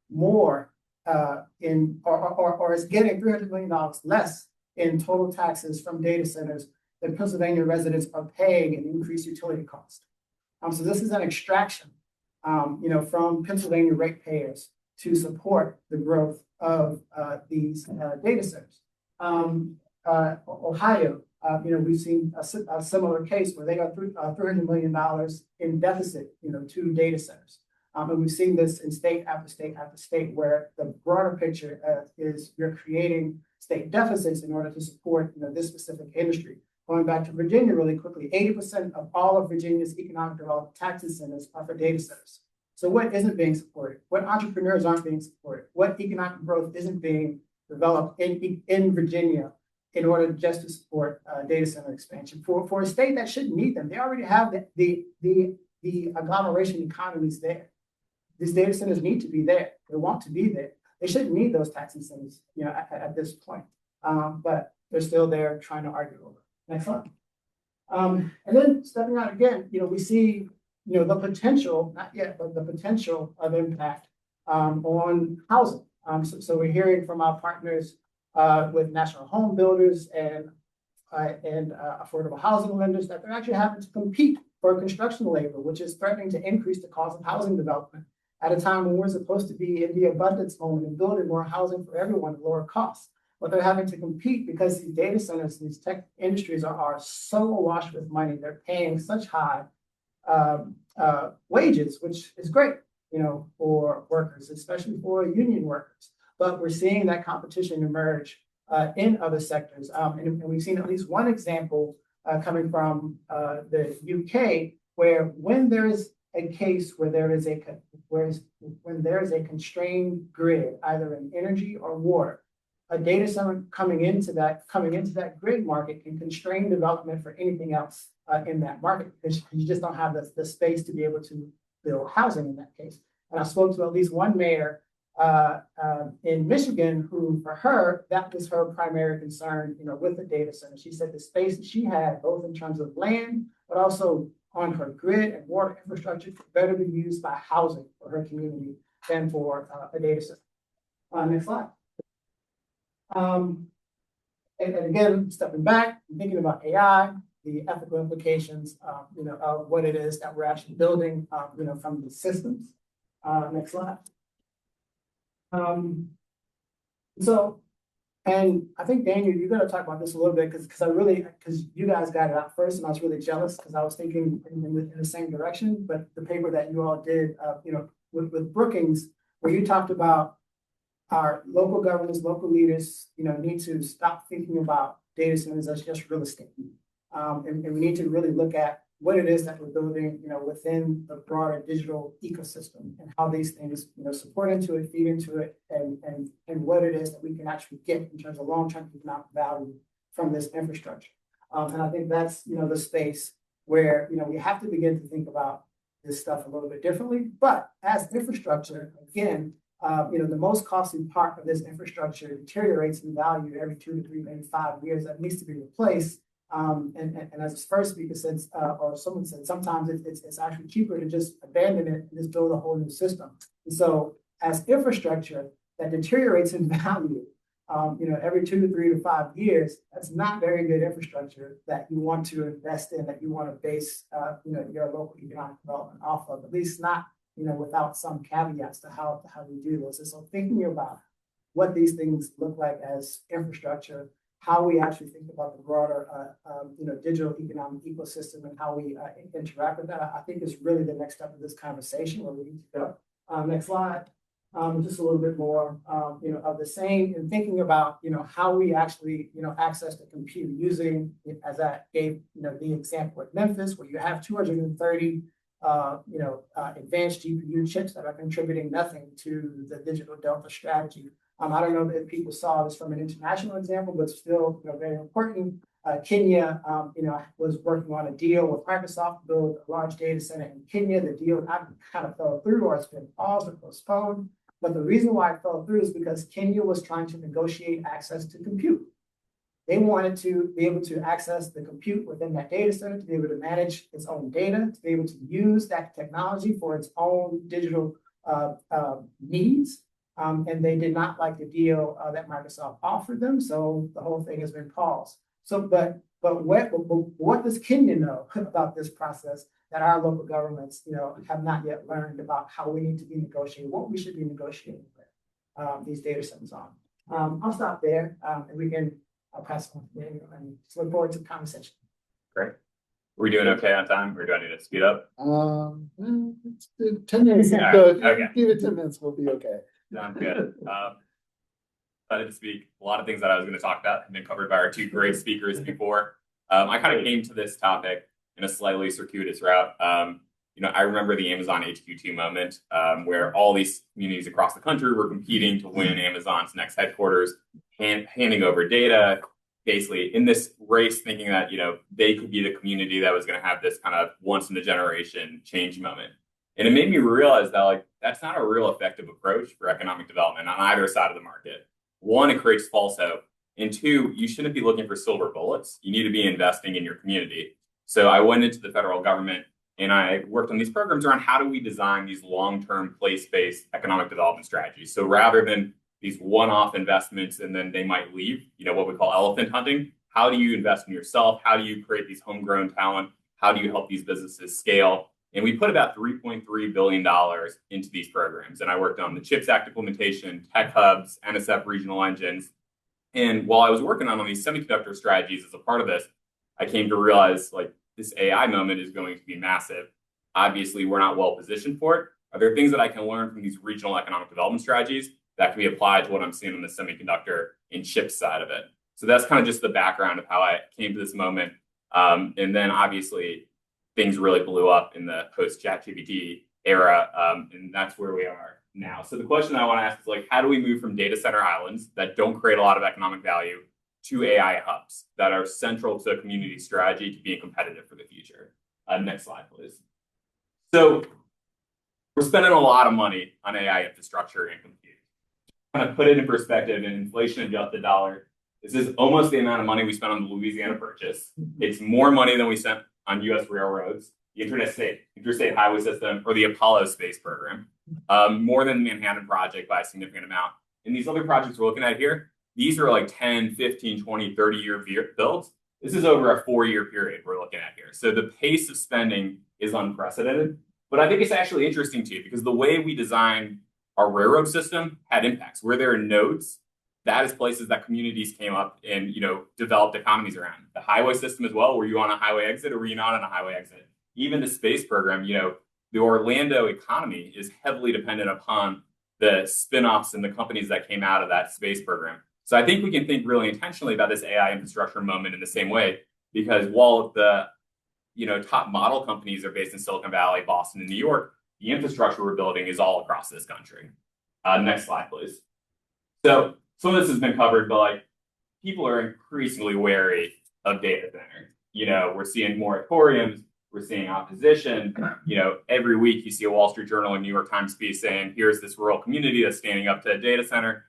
more or is getting $300 million less in total taxes from data centers than Pennsylvania residents are paying in increased utility cost. So this is an extraction, from Pennsylvania ratepayers to support the growth of these data centers. Ohio, we've seen a similar case where they got $300 million in deficit, to data centers. And we've seen this in state after state after state, where the broader picture is you're creating state deficits in order to support, this specific industry. Going back to Virginia really quickly, 80% of all of Virginia's economic development tax incentives are for data centers. So what isn't being supported? What entrepreneurs aren't being supported? What economic growth isn't being developed in Virginia in order just to support data center expansion for a state that shouldn't need them? They already have the agglomeration economies there. These data centers need to be there. They want to be there. They shouldn't need those tax incentives, at this point. But they're still there trying to argue over. Next slide. And then stepping out again, we see, the potential, not yet, but the potential of impact on housing. So we're hearing from our partners with national home builders and affordable housing lenders that they're actually having to compete for construction labor, which is threatening to increase the cost of housing development at a time when we're supposed to be in the abundance moment and building more housing for everyone at lower costs. But they're having to compete because these data centers, these tech industries are so awash with money. They're paying such high wages, which is great, for workers, especially for union workers. But we're seeing that competition emerge in other sectors. And we've seen at least one example coming from the UK, where when there is a case where there is when there is a constrained grid, either in energy or water, a data center coming into that grid market can constrain development for anything else in that market, because you just don't have the space to be able to build housing in that case. And I spoke to at least one mayor in Michigan who, for her, that was her primary concern, with the data center. She said the space that she had, both in terms of land, but also on her grid and water infrastructure, could better be used by housing for her community than for a data center. Next slide. And again, stepping back, thinking about AI, the ethical implications, of what it is that we're actually building, from the systems. Next slide. And I think, Daniel, you're going to talk about this a little bit because you guys got it out first, and I was really jealous because I was thinking in the same direction. But the paper that you all did, with Brookings, where you talked about our local governments, local leaders, need to stop thinking about data centers as just real estate. And we need to really look at what it is that we're building, within the broader digital ecosystem, and how these things, support into it, feed into it, and what it is that we can actually get in terms of long-term economic value from this infrastructure. And I think that's, the space where, we have to begin to think about this stuff a little bit differently. But as infrastructure, again, the most costly part of this infrastructure deteriorates in value every 2 to 3, maybe 5 years. That needs to be replaced. And as the first speaker said, or someone said, sometimes it's actually cheaper to just abandon it and just build a whole new system. And so, as infrastructure that deteriorates in value, every 2 to 3 to 5 years, that's not very good infrastructure that you want to invest in, that you want to base, your local economic development off of. At least not, without some caveats to how we do this. And so, thinking about what these things look like as infrastructure, how we actually think about the broader, digital economic ecosystem, and how we interact with that, I think is really the next step of this conversation where we need to go. Next slide. Just a little bit more, of the same, and thinking about, how we actually, access the compute using, as I gave, the example at Memphis, where you have 230, advanced GPU chips that are contributing nothing to the digital Delta strategy. I don't know if people saw this from an international example, but still, very important. Kenya, was working on a deal with Microsoft to build a large data center in Kenya. The deal kind of fell through, or it's been paused or postponed. But the reason why it fell through is because Kenya was trying to negotiate access to compute. They wanted to be able to access the compute within that data center, to be able to manage its own data, to be able to use that technology for its own digital needs. And they did not like the deal that Microsoft offered them, so the whole thing has been paused. So, but what does Kenya know about this process that our local governments, have not yet learned about how we need to be negotiating, what we should be negotiating with these data centers on? I'll stop there, and I'll pass it on to Daniel, and just look forward to the conversation. Great. Are we doing okay on time, or do I need to speed up? 10 minutes. Yeah, So okay. Give it 10 minutes, we'll be okay. Sounds good. Excited to speak. A lot of things that I was going to talk about have been covered by our two great speakers before. I kind of came to this topic in a slightly circuitous route. I remember the Amazon HQ2 moment, where all these communities across the country were competing to win Amazon's next headquarters, handing over data, basically in this race, thinking that, they could be the community that was going to have this kind of once in a generation change moment. And it made me realize that, that's not a real effective approach for economic development on either side of the market. One, it creates false hope. And two, you shouldn't be looking for silver bullets. You need to be investing in your community. So I went into the federal government and I worked on these programs around how do we design these long-term place-based economic development strategies. So rather than these one-off investments and then they might leave, what we call elephant hunting, how do you invest in yourself? How do you create these homegrown talent? How do you help these businesses scale? And we put about $3.3 billion into these programs. And I worked on the CHIPS Act implementation, tech hubs, NSF regional engines. And while I was working on these semiconductor strategies as a part of this, I came to realize this AI moment is going to be massive. Obviously, we're not well positioned for it. Are there things that I can learn from these regional economic development strategies that can be applied to what I'm seeing on the semiconductor and chip side of it? So that's kind of just the background of how I came to this moment. And then obviously, things really blew up in the post ChatGPT era, and that's where we are now. So the question I want to ask is like, how do we move from data center islands that don't create a lot of economic value to AI hubs that are central to a community strategy to being competitive for the future? Next slide, please. So we're spending a lot of money on AI infrastructure and compute. Kind of put it in perspective, an inflation-adjusted dollar, this is almost the amount of money we spent on the Louisiana Purchase. It's more money than we spent on U.S. railroads, the interstate highway system, or the Apollo space program. More than the Manhattan Project by a significant amount. And these other projects we're looking at here, these are like 10, 15, 20, 30-year builds. This is over a 4-year period we're looking at here. So the pace of spending is unprecedented. But I think it's actually interesting too, because the way we designed our railroad system had impacts. Where there are nodes, that is places that communities came up and, developed economies around. The highway system as well, were you on a highway exit or were you not on a highway exit? Even the space program, the Orlando economy is heavily dependent upon the spin-offs and the companies that came out of that space program. So I think we can think really intentionally about this AI infrastructure moment in the same way, because while the top model companies are based in Silicon Valley, Boston, and New York, the infrastructure we're building is all across this country. Next slide, please. So some of this has been covered, but people are increasingly wary of data centers. We're seeing moratoriums, we're seeing opposition. Every week you see a Wall Street Journal and New York Times piece saying, here's this rural community that's standing up to a data center.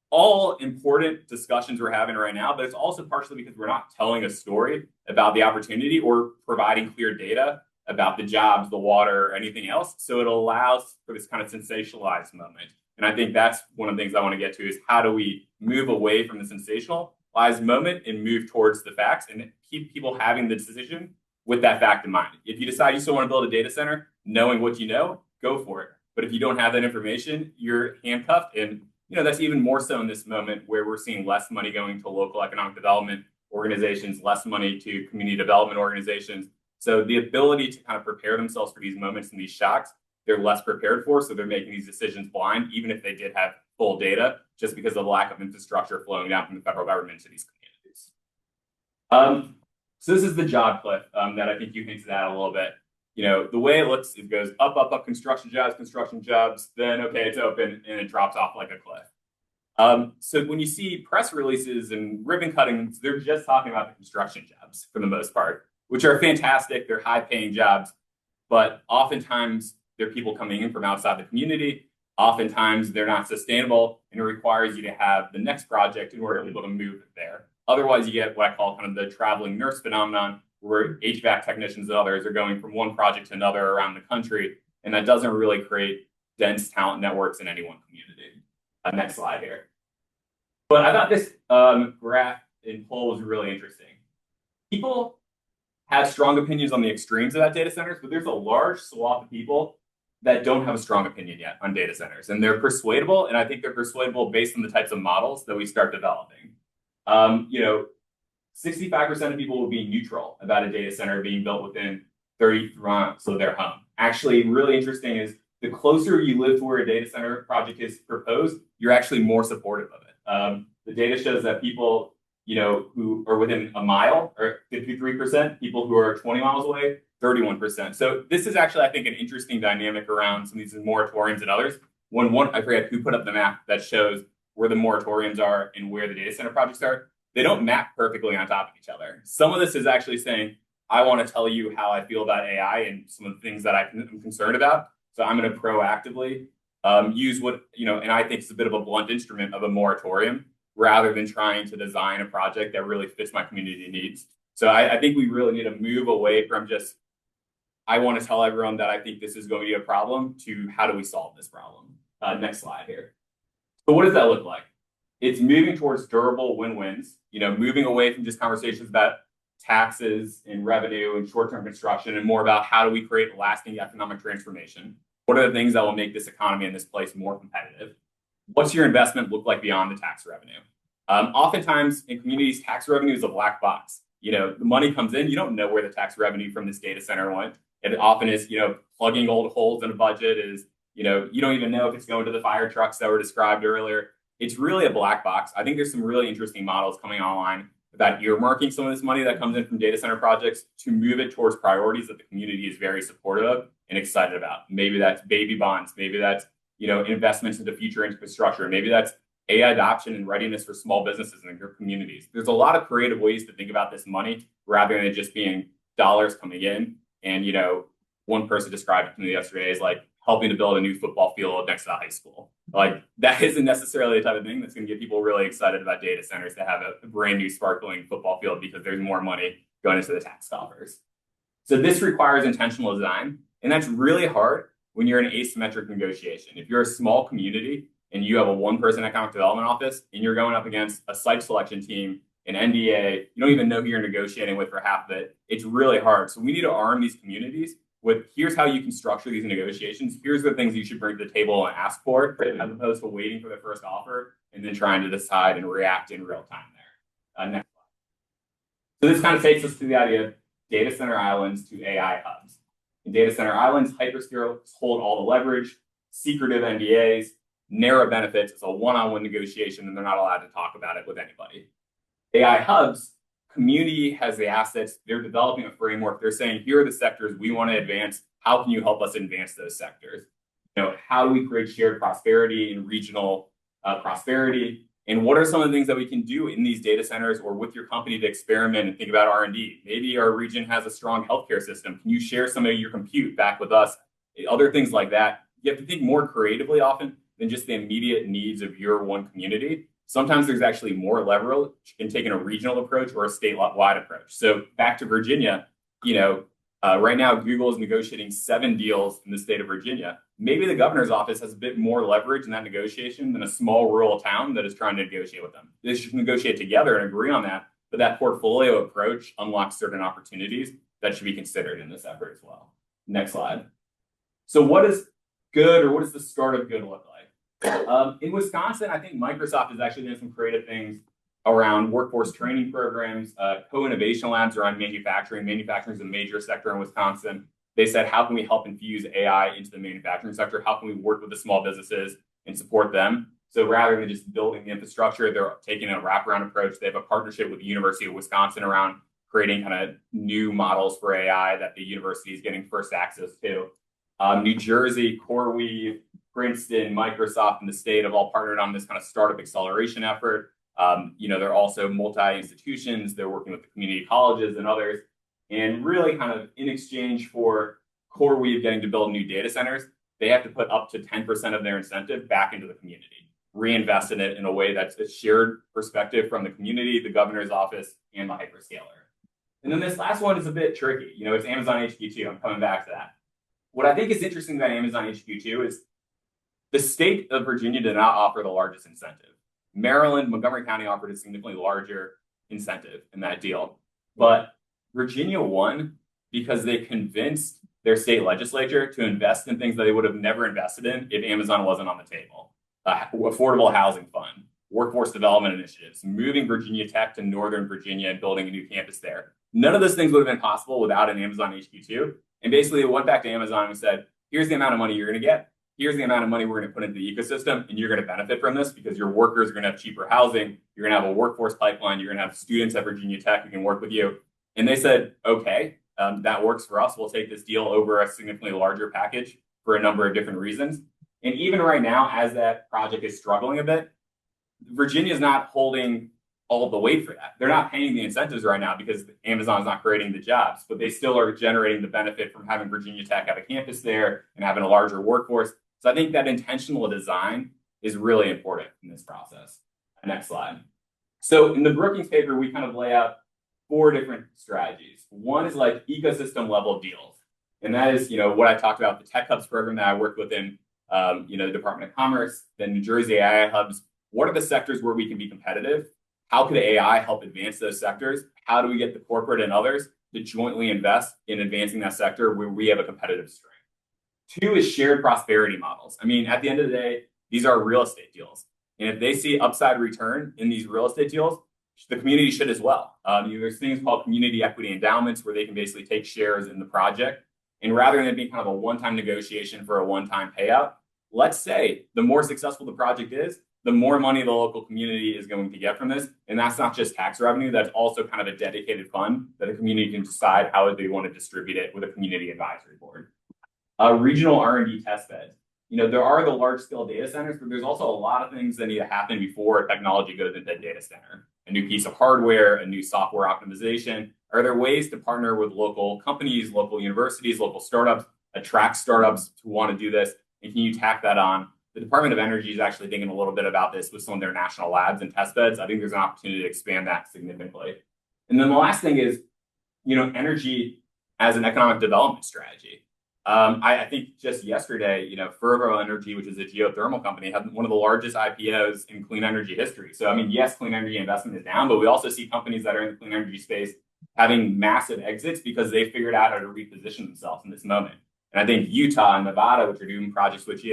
All important discussions we're having right now, but it's also partially because we're not telling a story about the opportunity or providing clear data about the jobs, the water, or anything else. So it allows for this kind of sensationalized moment. And I think that's one of the things I want to get to is how do we move away from the sensationalized moment and move towards the facts and keep people having the decision with that fact in mind. If you decide you still want to build a data center, knowing what you know, go for it. But if you don't have that information, you're handcuffed. And that's even more so in this moment where we're seeing less money going to local economic development organizations, less money to community development organizations. So the ability to kind of prepare themselves for these moments and these shocks, they're less prepared for. So they're making these decisions blind, even if they did have full data, just because of the lack of infrastructure flowing down from the federal government to these communities. So this is the job cliff that I think you hinted at a little bit. The way it looks, it goes up, up, up, construction jobs, then, okay, it's open, and it drops off like a cliff. So when you see press releases and ribbon cuttings, they're just talking about the construction jobs for the most part, which are fantastic. They're high-paying jobs, but oftentimes they're people coming in from outside the community. Oftentimes they're not sustainable, and it requires you to have the next project in order to be able to move there. Otherwise, you get what I call kind of the traveling nurse phenomenon, where HVAC technicians and others are going from one project to another around the country, and that doesn't really create dense talent networks in any one community. Next slide here. But I thought this graph and poll was really interesting. People have strong opinions on the extremes about data centers, but there's a large swath of people that don't have a strong opinion yet on data centers, and they're persuadable, and I think they're persuadable based on the types of models that we start developing. 65% of people will be neutral about a data center being built within 30 miles of their home. Actually, really interesting is the closer you live to where a data center project is proposed, you're actually more supportive of it. The data shows that people, who are within a mile are 53%, people who are 20 miles away, 31%. So this is actually, I think, an interesting dynamic around some of these moratoriums and others. I forget who put up the map that shows where the moratoriums are and where the data center projects are. They don't map perfectly on top of each other. Some of this is actually saying, I want to tell you how I feel about AI and some of the things that I'm concerned about. So I'm going to proactively use what, and I think it's a bit of a blunt instrument of a moratorium rather than trying to design a project that really fits my community needs. So I think we really need to move away from just, I want to tell everyone that I think this is going to be a problem, to how do we solve this problem? Next slide here. So what does that look like? It's moving towards durable win-wins, moving away from just conversations about taxes and revenue and short-term construction, and more about how do we create lasting economic transformation? What are the things that will make this economy and this place more competitive? What's your investment look like beyond the tax revenue? Oftentimes in communities, tax revenue is a black box. The money comes in, you don't know where the tax revenue from this data center went. It often is, plugging old holes in a budget is, you don't even know if it's going to the fire trucks that were described earlier. It's really a black box. I think there's some really interesting models coming online about earmarking some of this money that comes in from data center projects to move it towards priorities that the community is very supportive of and excited about. Maybe that's baby bonds, maybe that's, investments into future infrastructure, maybe that's AI adoption and readiness for small businesses in your communities. There's a lot of creative ways to think about this money rather than it just being dollars coming in. And, one person described it to me yesterday as like helping to build a new football field next to the high school. Like that isn't necessarily the type of thing that's going to get people really excited about data centers to have a brand new sparkling football field because there's more money going into the tax coffers. So this requires intentional design, and that's really hard when you're in an asymmetric negotiation. If you're a small community and you have a one-person economic development office and you're going up against a site selection team, an NDA, you don't even know who you're negotiating with for half of it. It's really hard. So we need to arm these communities with here's how you can structure these negotiations. Here's the things you should bring to the table and ask for, as opposed to waiting for the first offer and then trying to decide and react in real time there. Next slide. So this kind of takes us to the idea of data center islands to AI hubs. In data center islands, hyperscalers hold all the leverage, secretive NDAs, narrow benefits. It's a one-on-one negotiation and they're not allowed to talk about it with anybody. AI hubs, community has the assets. They're developing a framework. They're saying, here are the sectors we want to advance. How can you help us advance those sectors? How do we create shared prosperity and regional prosperity? And what are some of the things that we can do in these data centers or with your company to experiment and think about R&D? Maybe our region has a strong healthcare system. Can you share some of your compute back with us? Other things like that. You have to think more creatively often than just the immediate needs of your one community. Sometimes there's actually more leverage in taking a regional approach or a statewide approach. So back to Virginia, right now Google is negotiating 7 deals in the state of Virginia. Maybe the governor's office has a bit more leverage in that negotiation than a small rural town that is trying to negotiate with them. They should negotiate together and agree on that, but that portfolio approach unlocks certain opportunities that should be considered in this effort as well. Next slide. So what is good, or what does the start of good look like? In Wisconsin, I think Microsoft has actually done some creative things around workforce training programs, co-innovation labs around manufacturing. Manufacturing is a major sector in Wisconsin. They said, how can we help infuse AI into the manufacturing sector? How can we work with the small businesses and support them? So rather than just building the infrastructure, they're taking a wraparound approach. They have a partnership with the University of Wisconsin around creating kind of new models for AI that the university is getting first access to. New Jersey, CoreWeave, Princeton, Microsoft, and the state have all partnered on this kind of startup acceleration effort. They're also multi-institutions. They're working with the community colleges and others. And really kind of in exchange for CoreWeave getting to build new data centers, they have to put up to 10% of their incentive back into the community, reinvest in it in a way that's a shared perspective from the community, the governor's office, and the hyperscaler. And then this last one is a bit tricky. It's Amazon HQ2. I'm coming back to that. What I think is interesting about Amazon HQ2 is the state of Virginia did not offer the largest incentive. Maryland, Montgomery County offered a significantly larger incentive in that deal. But Virginia won because they convinced their state legislature to invest in things that they would have never invested in if Amazon wasn't on the table. Affordable housing fund, workforce development initiatives, moving Virginia Tech to Northern Virginia and building a new campus there. None of those things would have been possible without an Amazon HQ2. And basically, it went back to Amazon and said, here's the amount of money you're going to get. Here's the amount of money we're going to put into the ecosystem, and you're going to benefit from this because your workers are going to have cheaper housing. You're going to have a workforce pipeline. You're going to have students at Virginia Tech who can work with you. And they said, okay, that works for us. We'll take this deal over a significantly larger package for a number of different reasons. And even right now, as that project is struggling a bit, Virginia is not holding all the weight for that. They're not paying the incentives right now because Amazon is not creating the jobs, but they still are generating the benefit from having Virginia Tech have a campus there and having a larger workforce. So I think that intentional design is really important in this process. Next slide. So in the Brookings paper, we kind of lay out 4 different strategies. One is like ecosystem level deals. And that is, what I talked about, the Tech Hubs program that I worked with in, the Department of Commerce, the New Jersey AI Hubs. What are the sectors where we can be competitive? How could AI help advance those sectors? How do we get the corporate and others to jointly invest in advancing that sector where we have a competitive strength? 2 is shared prosperity models. I mean, at the end of the day, these are real estate deals. And if they see upside return in these real estate deals, the community should as well. There's things called community equity endowments where they can basically take shares in the project. And rather than it being kind of a one-time negotiation for a one-time payout, let's say the more successful the project is, the more money the local community is going to get from this. And that's not just tax revenue, that's also kind of a dedicated fund that a community can decide how they want to distribute it with a community advisory board. Regional R&D test beds. There are the large scale data centers, but there's also a lot of things that need to happen before technology goes into a data center. A new piece of hardware, a new software optimization. Are there ways to partner with local companies, local universities, local startups, attract startups who want to do this? And can you tack that on? The Department of Energy is actually thinking a little bit about this with some of their national labs and test beds. I think there's an opportunity to expand that significantly. And then the last thing is, energy as an economic development strategy. I think just yesterday, Fervo Energy, which is a geothermal company, had one of the largest IPOs in clean energy history. So, yes, clean energy investment is down, but we also see companies that are in the clean energy space having massive exits because they figured out how to reposition themselves in this moment. And I think Utah and Nevada, which are doing projects with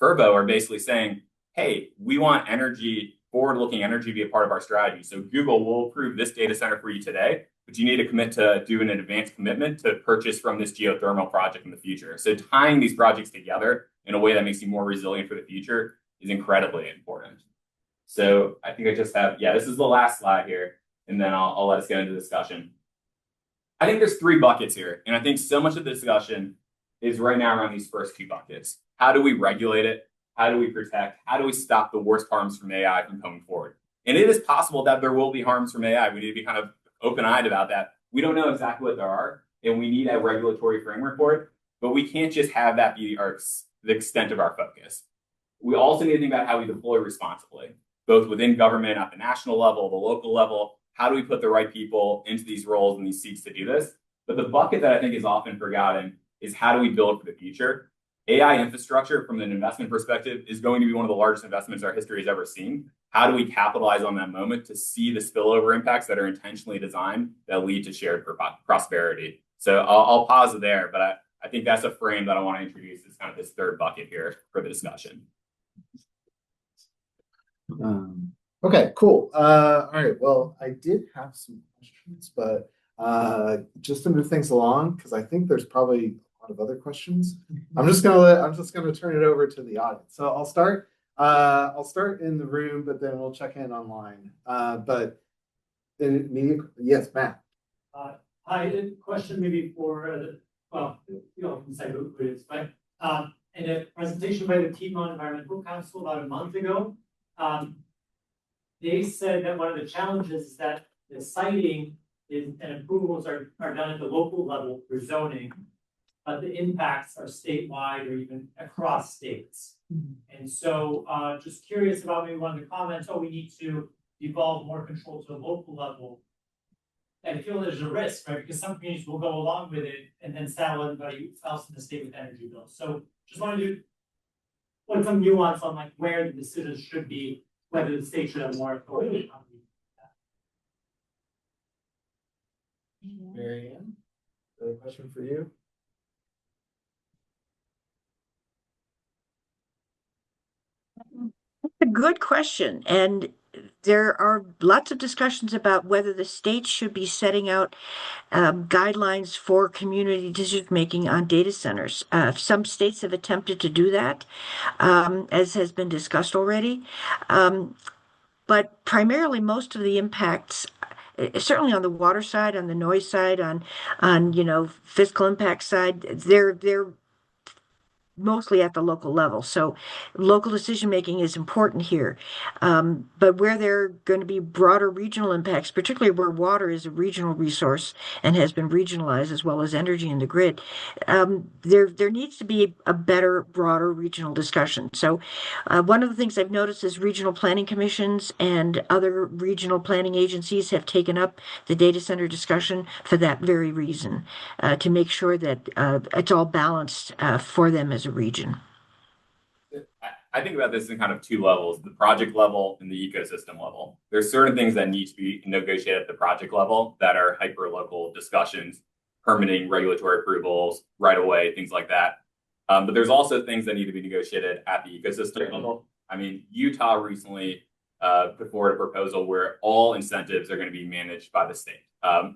Fervo, are basically saying, hey, we want energy, forward-looking energy to be a part of our strategy. So Google will approve this data center for you today, but you need to commit to do an advanced commitment to purchase from this geothermal project in the future. So tying these projects together in a way that makes you more resilient for the future is incredibly important. So I think I just have, this is the last slide here, and then I'll let us get into discussion. I think there's 3 buckets here, and I think so much of the discussion is right now around these first 2 buckets. How do we regulate it? How do we protect? How do we stop the worst harms from AI from coming forward? And it is possible that there will be harms from AI. We need to be kind of open-eyed about that. We don't know exactly what there are, and we need a regulatory framework for it, but we can't just have that be the extent of our focus. We also need to think about how we deploy responsibly, both within government at the national level, the local level. How do we put the right people into these roles and these seats to do this? But the bucket that I think is often forgotten is how do we build for the future? AI infrastructure from an investment perspective is going to be one of the largest investments our history has ever seen. How do we capitalize on that moment to see the spillover impacts that are intentionally designed that lead to shared prosperity? So I'll pause there, but I think that's a frame that I want to introduce as kind of this 3rd bucket here for the discussion. Okay, cool. All right. Well, I did have some questions, but just to move things along, because I think there's probably a lot of other questions. I'm just gonna turn it over to the audience. So I'll start in the room, but then we'll check in online. But yes, Matt. Hi, a question maybe for can say who it is, but in a presentation by the Piedmont Environmental Council about a month ago, they said that one of the challenges is that the siting and approvals are done at the local level for zoning, but the impacts are statewide or even across states. And so just curious about maybe one of the comments, we need to devolve more control to the local level. And I feel there's a risk, right? Because some communities will go along with it and then saddle everybody else in the state with energy bills. So just wanted to put some nuance on like where the decisions should be, whether the state should have more authority. Marianne, a question for you. A good question. And there are lots of discussions about whether the states should be setting out guidelines for community decision making on data centers. Some states have attempted to do that, as has been discussed already. But primarily, most of the impacts, certainly on the water side, on the noise side, on fiscal impact side, they're mostly at the local level. So local decision making is important here. But where there are going to be broader regional impacts, particularly where water is a regional resource and has been regionalized as well as energy in the grid, there needs to be a better, broader regional discussion. So one of the things I've noticed is regional planning commissions and other regional planning agencies have taken up the data center discussion for that very reason, to make sure that it's all balanced for them as a region. I think about this in kind of 2 levels, the project level and the ecosystem level. There's certain things that need to be negotiated at the project level that are hyper-local discussions, permitting, regulatory approvals, right away, things like that. But there's also things that need to be negotiated at the ecosystem level. I mean, Utah recently put forward a proposal where all incentives are going to be managed by the state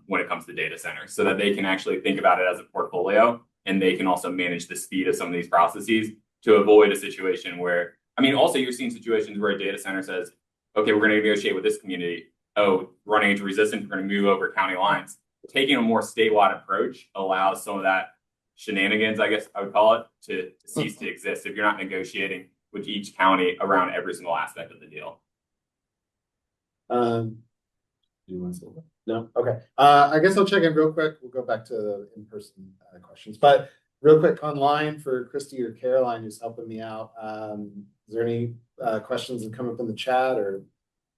when it comes to data centers, so that they can actually think about it as a portfolio, and they can also manage the speed of some of these processes to avoid a situation where I mean, also you're seeing situations where a data center says, okay, we're going to negotiate with this community. Oh, running into resistance, we're going to move over county lines. Taking a more statewide approach allows some of that shenanigans, I guess I would call it, to cease to exist if you're not negotiating with each county around every single aspect of the deal. Do you want to say that? No? Okay. I guess I'll check in real quick. We'll go back to the in-person questions, but real quick online for Christy or Caroline who's helping me out. Is there any questions that come up in the chat, or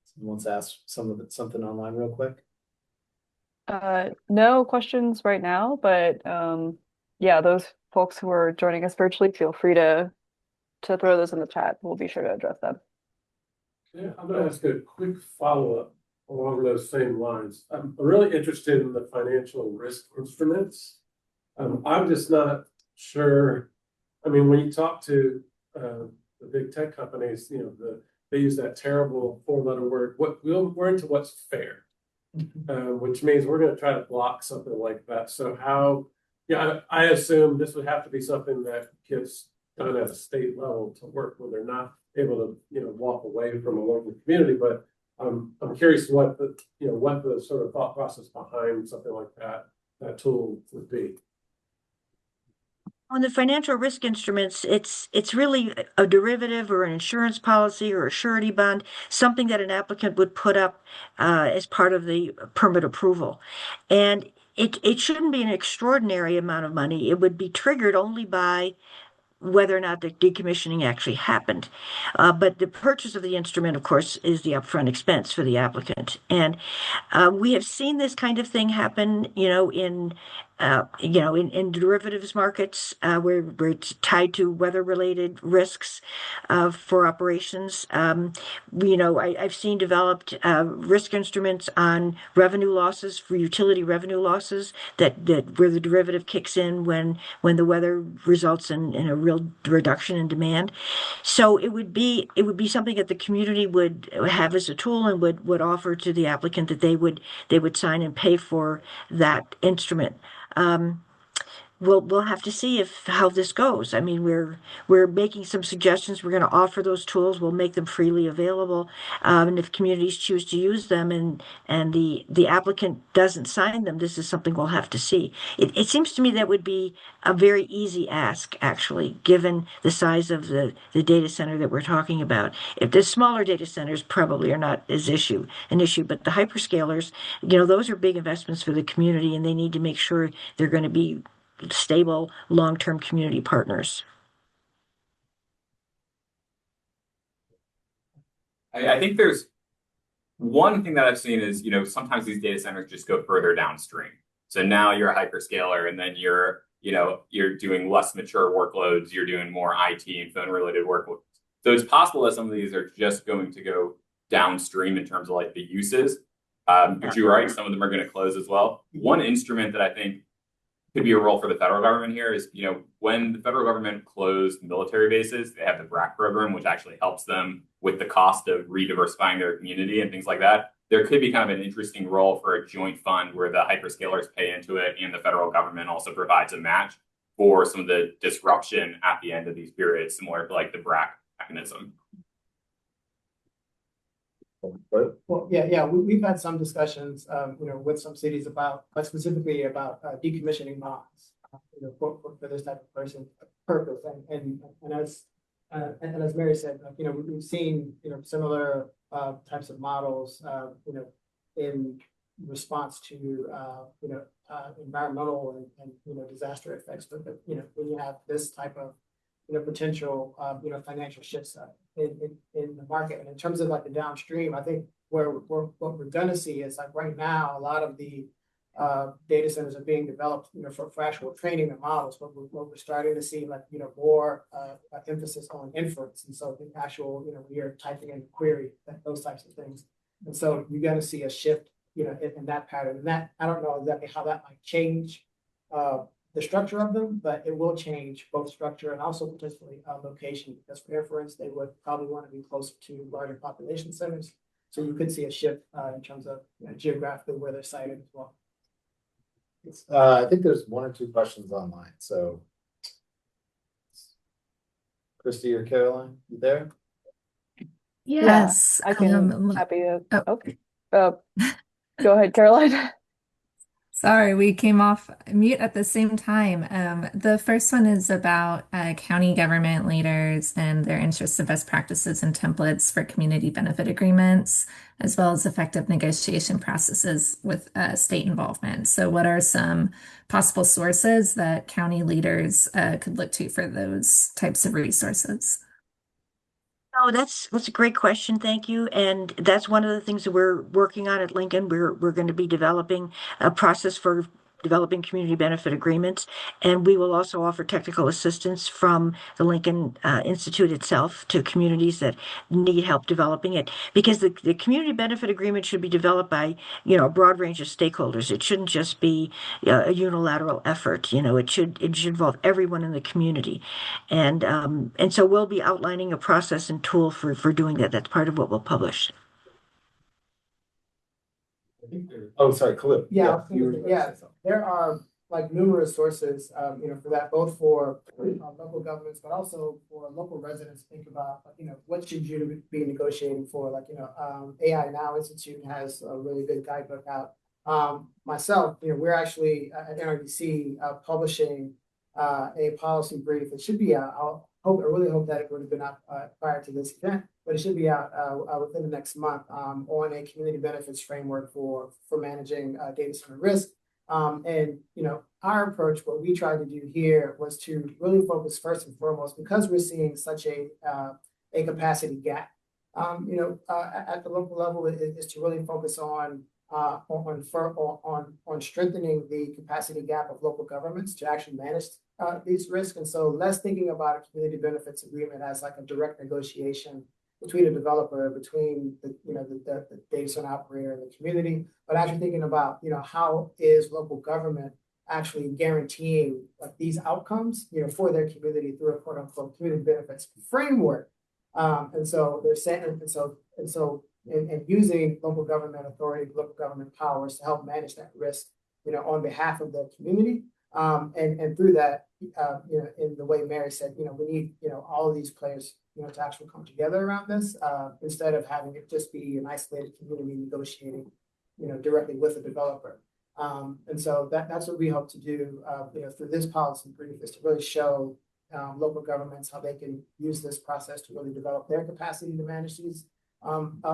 someone wants to ask something online real quick? No questions right now, but yeah, those folks who are joining us virtually, feel free to throw those in the chat. We'll be sure to address them. Yeah, I'm gonna ask a quick follow-up along those same lines. I'm really interested in the financial risk instruments. I'm just not sure. I mean, when you talk to the big tech companies, you know, they use that terrible four-letter word. We're into what's fair, which means we're going to try to block something like that. So how? Yeah, I assume this would have to be something that gets done at a state level to work when they're not able to, you know, walk away from a local community. But I'm curious what the sort of thought process behind something like that tool would be. On the financial risk instruments, it's really a derivative or an insurance policy or a surety bond, something that an applicant would put up as part of the permit approval. And it shouldn't be an extraordinary amount of money. It would be triggered only by whether or not the decommissioning actually happened. But the purchase of the instrument, of course, is the upfront expense for the applicant. And we have seen this kind of thing happen, in derivatives markets where it's tied to weather-related risks for operations. I've seen developed risk instruments on revenue losses for utility revenue losses that where the derivative kicks in when the weather results in a real reduction in demand. So it would be something that the community would have as a tool and would offer to the applicant that they would sign and pay for that instrument. We'll have to see how this goes. I mean, we're making some suggestions. We're going to offer those tools. We'll make them freely available, and if communities choose to use them, and the applicant doesn't sign them, this is something we'll have to see. It seems to me that would be a very easy ask, actually, given the size of the data center that we're talking about. If the smaller data centers probably are not an issue, but the hyperscalers, those are big investments for the community, and they need to make sure they're going to be stable, long-term community partners. I think there's one thing that I've seen is, sometimes these data centers just go further downstream. So now you're a hyperscaler and then you're doing less mature workloads, you're doing more IT and phone related workloads. So it's possible that some of these are just going to go downstream in terms of like the uses. But you're right, some of them are going to close as well. One instrument that I think could be a role for the federal government here is, when the federal government closed military bases, they have the BRAC program, which actually helps them with the cost of re-diversifying their community and things like that. There could be kind of an interesting role for a joint fund where the hyperscalers pay into it and the federal government also provides a match for some of the disruption at the end of these periods, similar to like the BRAC mechanism. Well, yeah, we've had some discussions, with some cities specifically about decommissioning bonds, for this type of purpose. And as Mary said, we've seen, similar types of models, in response to, environmental and disaster effects. But when you have this type of potential, financial shifts in the market. And in terms of like the downstream, I think what we're going to see is like right now, a lot of the data centers are being developed, for actual training and models. But we're starting to see like, more emphasis on inference. And so the actual, we are typing in query, those types of things. And so you're going to see a shift, in that pattern. And that, I don't know exactly how that might change the structure of them, but it will change both structure and also potentially location, because for inference, they would probably want to be closer to larger population centers. So you could see a shift in terms of geographically where they're sited as well. I think there's one or two questions online. So, Christy or Caroline, you there? Yes. I can um, happy to. oh, Oh, uh, go ahead, Caroline. sorry, we came off mute at the same time. The first one is about county government leaders and their interests in best practices and templates for community benefit agreements, as well as effective negotiation processes with state involvement. So, what are some possible sources that county leaders could look to for those types of resources? Oh, that's a great question. Thank you. And that's one of the things that we're working on at Lincoln. We're going to be developing a process for developing community benefit agreements, and we will also offer technical assistance from the Lincoln Institute itself to communities that need help developing it. Because the community benefit agreement should be developed by, a broad range of stakeholders. It shouldn't just be a unilateral effort. It should involve everyone in the community. And so we'll be outlining a process and tool for doing that. That's part of what we'll publish. Oh, sorry, Khalil. Yeah, you were- yeah, there are like numerous sources, for that, both for local governments, but also for local residents to think about, what should you be negotiating for? Like, AI Now Institute has a really good guidebook out. Myself, we're actually at NRDC publishing a policy brief. It should be out. I really hope that it would have been out prior to this event, but it should be out within the next month on a community benefits framework for managing data center risk. And our approach, what we tried to do here was to really focus first and foremost, because we're seeing such a capacity gap. At the local level, is to really focus on strengthening the capacity gap of local governments to actually manage these risks. And so less thinking about a community benefits agreement as like a direct negotiation between a developer, between the data center operator and the community, but actually thinking about, how is local government actually guaranteeing like these outcomes, for their community through a quote unquote community benefits framework. And so they're saying, and using local government authority, local government powers to help manage that risk, on behalf of the community. And through that, in the way Mary said, we need, all of these players, to actually come together around this, instead of having it just be an isolated community negotiating, directly with the developer. And so that's what we hope to do, through this policy brief, is to really show local governments how they can use this process to really develop their capacity to manage these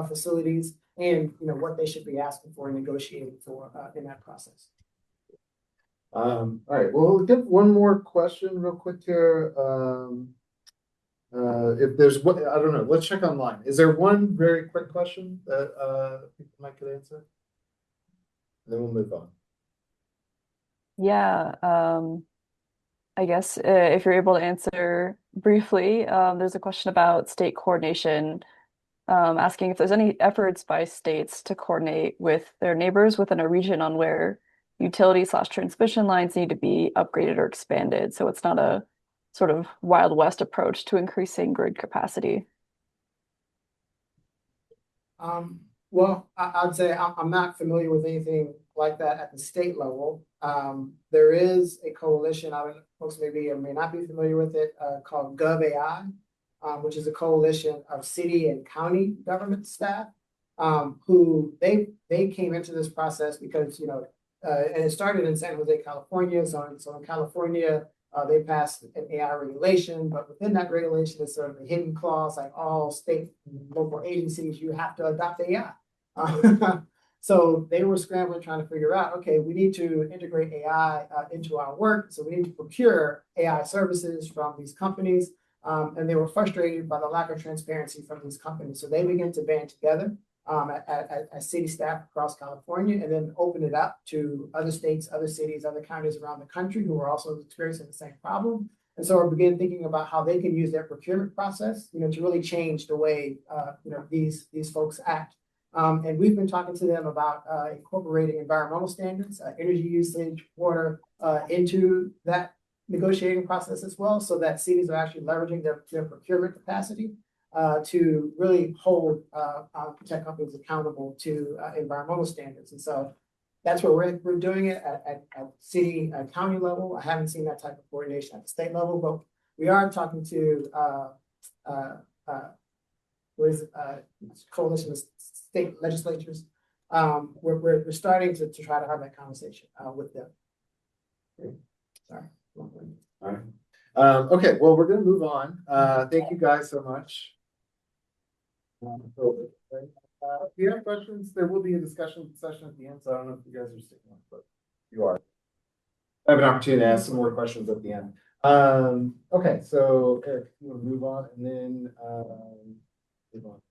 facilities, and what they should be asking for and negotiating for in that process. All right, well, we'll get one more question real quick here. If there's one, I don't know, let's check online. Is there one very quick question that people might could answer? And then we'll move on. Yeah, I guess if you're able to answer briefly, there's a question about state coordination, asking if there's any efforts by states to coordinate with their neighbors within a region on where utility/transmission lines need to be upgraded or expanded, so it's not a sort of Wild West approach to increasing grid capacity. Well, I'd say I'm not familiar with anything like that at the state level. There is a coalition, folks maybe or may not be familiar with it, called GovAI, which is a coalition of city and county government staff, who they came into this process because, and it started in San Jose, California. So in California, they passed an AI regulation, but within that regulation is sort of a hidden clause, like all state and local agencies, you have to adopt AI. So they were scrambling, trying to figure out, okay, we need to integrate AI into our work. So we need to procure AI services from these companies. And they were frustrated by the lack of transparency from these companies. So they began to band together at city staff across California, and then open it up to other states, other cities, other counties around the country who are also experiencing the same problem. And so we began thinking about how they can use their procurement process, to really change the way, these folks act. And we've been talking to them about incorporating environmental standards, energy usage, water, into that negotiating process as well, so that cities are actually leveraging their procurement capacity to really hold tech companies accountable to environmental standards. And so that's where we're doing it at city and county level. I haven't seen that type of coordination at the state level, but we are talking to coalition of state legislatures. We're starting to try to have that conversation with them. Sorry. All right. Okay, well, we're gonna move on. Thank you guys so much. If you have questions, there will be a discussion session at the end, so I don't know if you guys are sticking on, but you are. I have an opportunity to ask some more questions at the end. Okay, so Eric, you want to move on and then move on.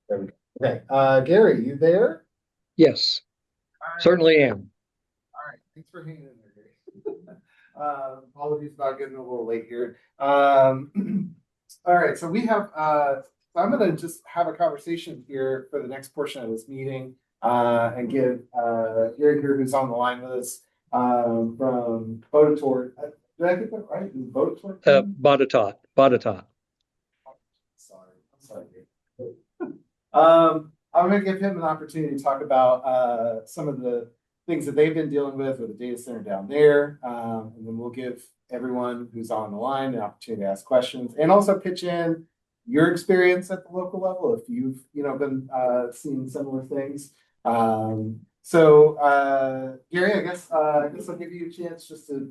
There we go. Okay, Gary, you there? Yes, certainly am. All right, thanks for hanging in there, Gary. Apologies about getting a little late here. All right, so we have I'm gonna just have a conversation here for the next portion of this meeting and give Gary here, who's on the line with us from Bodator. Did I get that right? Is it Bodator? Botetourt. I'm sorry. I'm going to give him an opportunity to talk about some of the things that they've been dealing with the data center down there. And then we'll give everyone who's on the line an opportunity to ask questions and also pitch in your experience at the local level if you've been seeing similar things. Gary, I guess I'll give you a chance just to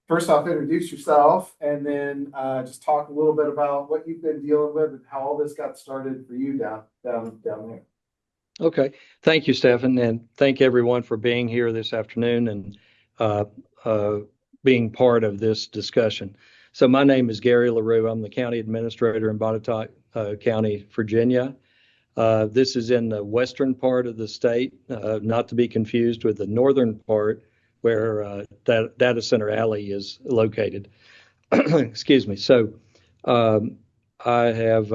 first off introduce yourself and then just talk a little bit about what you've been dealing with and how all this got started for you down there. Okay, thank you, Stephen, and thank everyone for being here this afternoon and being part of this discussion. So my name is Gary LaRue. I'm the county administrator in Botetourt County, Virginia. This is in the western part of the state, not to be confused with the northern part where Data Center Alley is located. Excuse me. So I have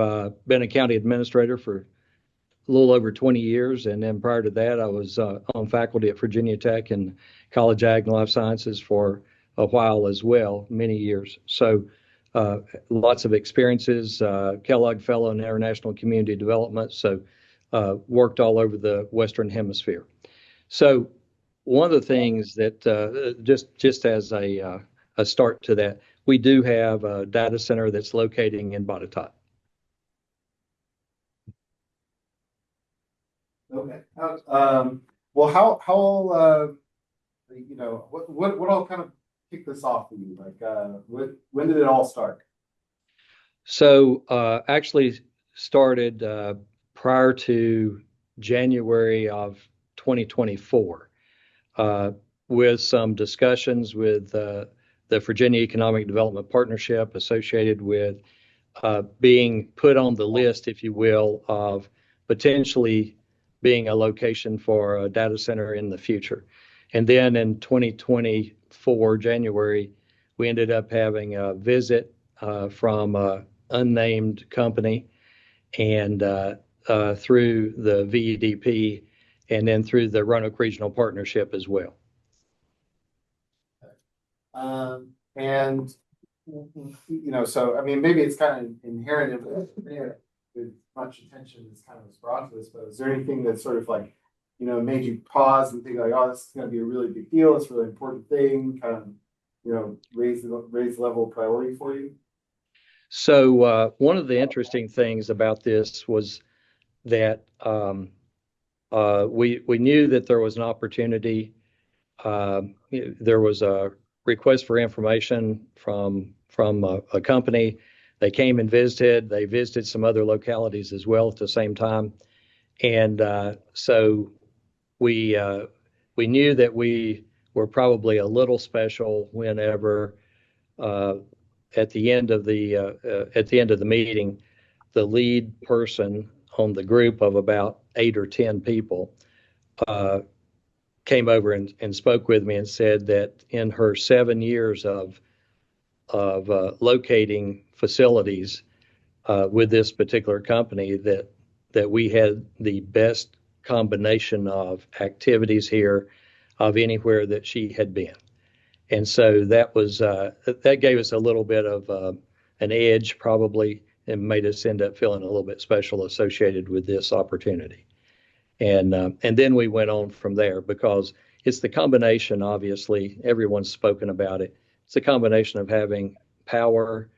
been a county administrator for a little over 20 years. And then prior to that, I was on faculty at Virginia Tech and College Ag and Life Sciences for a while as well, many years. So lots of experiences, Kellogg Fellow in International Community Development. So worked all over the Western Hemisphere. So one of the things that just as a start to that, we do have a data center that's locating in Botetourt. Okay. Well, how what all kind of kicked this off for you? Like, when did it all start? So actually started prior to January of 2024 with some discussions with the Virginia Economic Development Partnership associated with being put on the list, if you will, of potentially being a location for a data center in the future. And then in 2024, January, we ended up having a visit from an unnamed company and through the VEDP and then through the Roanoke Regional Partnership as well. So I mean, maybe it's kind of inherent in with much attention that's kind of was brought to this, but is there anything that sort of like, made you pause and think like, oh, this is going to be a really big deal, it's a really important thing, kind of, raise the level of priority for you? So one of the interesting things about this was that we knew that there was an opportunity. There was a request for information from a company. They came and visited. They visited some other localities as well at the same time, and so we knew that we were probably a little special whenever at the end of the meeting, the lead person on the group of about 8 or 10 people came over and spoke with me and said that in her 7 years of locating facilities with this particular company, that we had the best combination of activities here of anywhere that she had been. And so that gave us a little bit of an edge probably and made us end up feeling a little bit special associated with this opportunity. And then we went on from there because it's the combination, obviously, everyone's spoken about it. It's a combination of having power,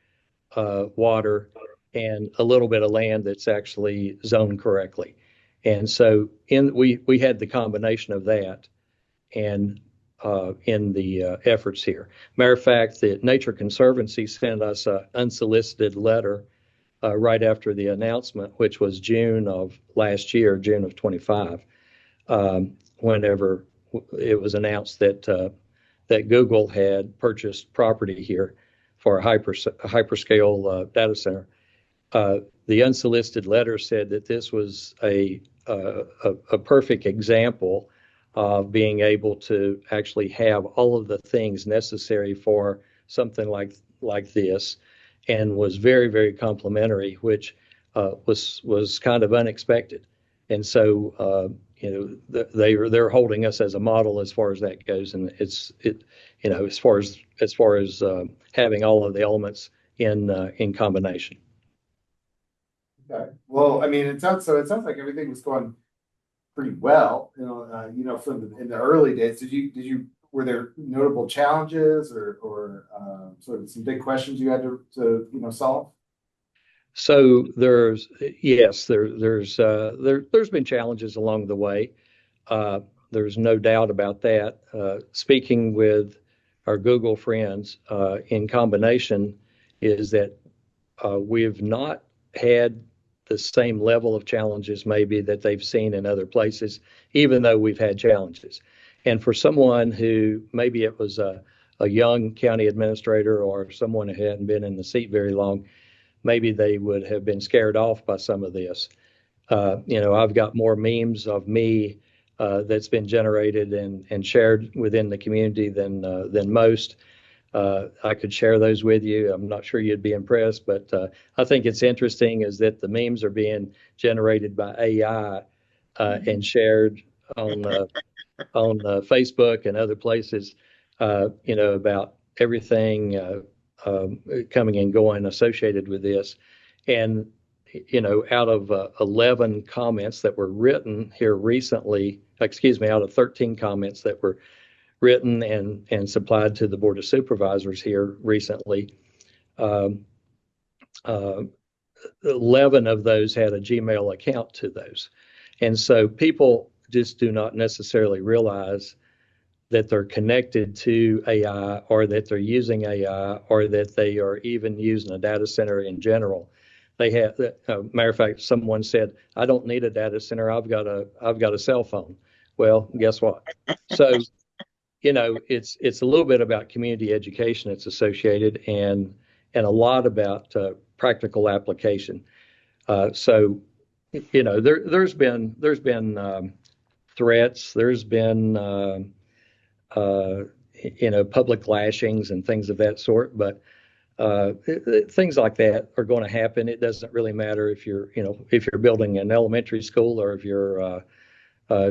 water, and a little bit of land that's actually zoned correctly. And so we had the combination of that and in the efforts here. Matter of fact, the Nature Conservancy sent us an unsolicited letter right after the announcement, which was June of last year, June of 25, whenever it was announced that Google had purchased property here for a hyperscale data center. The unsolicited letter said that this was a perfect example of being able to actually have all of the things necessary for something like this, and was very, very complimentary, which was kind of unexpected. And so they're holding us as a model as far as that goes, and as far as having all of the elements in combination. Okay. Well, I mean, it sounds like everything was going pretty well, in the early days. Were there notable challenges or sort of some big questions you had to solve? So there's been challenges along the way. There's no doubt about that. Speaking with our Google friends, in combination, is that we've not had the same level of challenges maybe that they've seen in other places, even though we've had challenges. And for someone who maybe it was a young county administrator or someone who hadn't been in the seat very long, maybe they would have been scared off by some of this. I've got more memes of me that's been generated and shared within the community than most. I could share those with you. I'm not sure you'd be impressed, but I think it's interesting is that the memes are being generated by AI and shared on Facebook and other places, about everything coming and going associated with this. And, out of 11 comments that were written here recently, out of 13 comments that were written and supplied to the Board of Supervisors here recently, 11 of those had a Gmail account to those. And so people just do not necessarily realize that they're connected to AI, or that they're using AI, or that they are even using a data center in general. They have, matter of fact, someone said, "I don't need a data center. I've got a cell phone." Well, guess what? So, it's a little bit about community education that's associated, and a lot about practical application. So, there's been threats. There's been public lashings and things of that sort. But things like that are going to happen. It doesn't really matter if you're building an elementary school, or if you're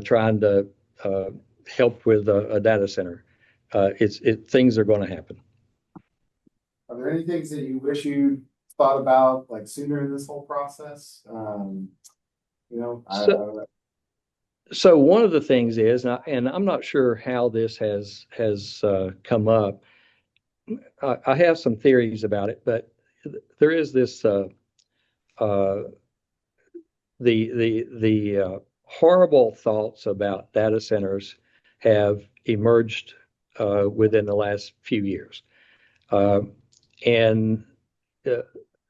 trying to help with a data center. Things are going to happen. Are there any things that you wish you thought about like sooner in this whole process? So one of the things is, and I'm not sure how this has come up. I have some theories about it, but there is this the horrible thoughts about data centers have emerged within the last few years, and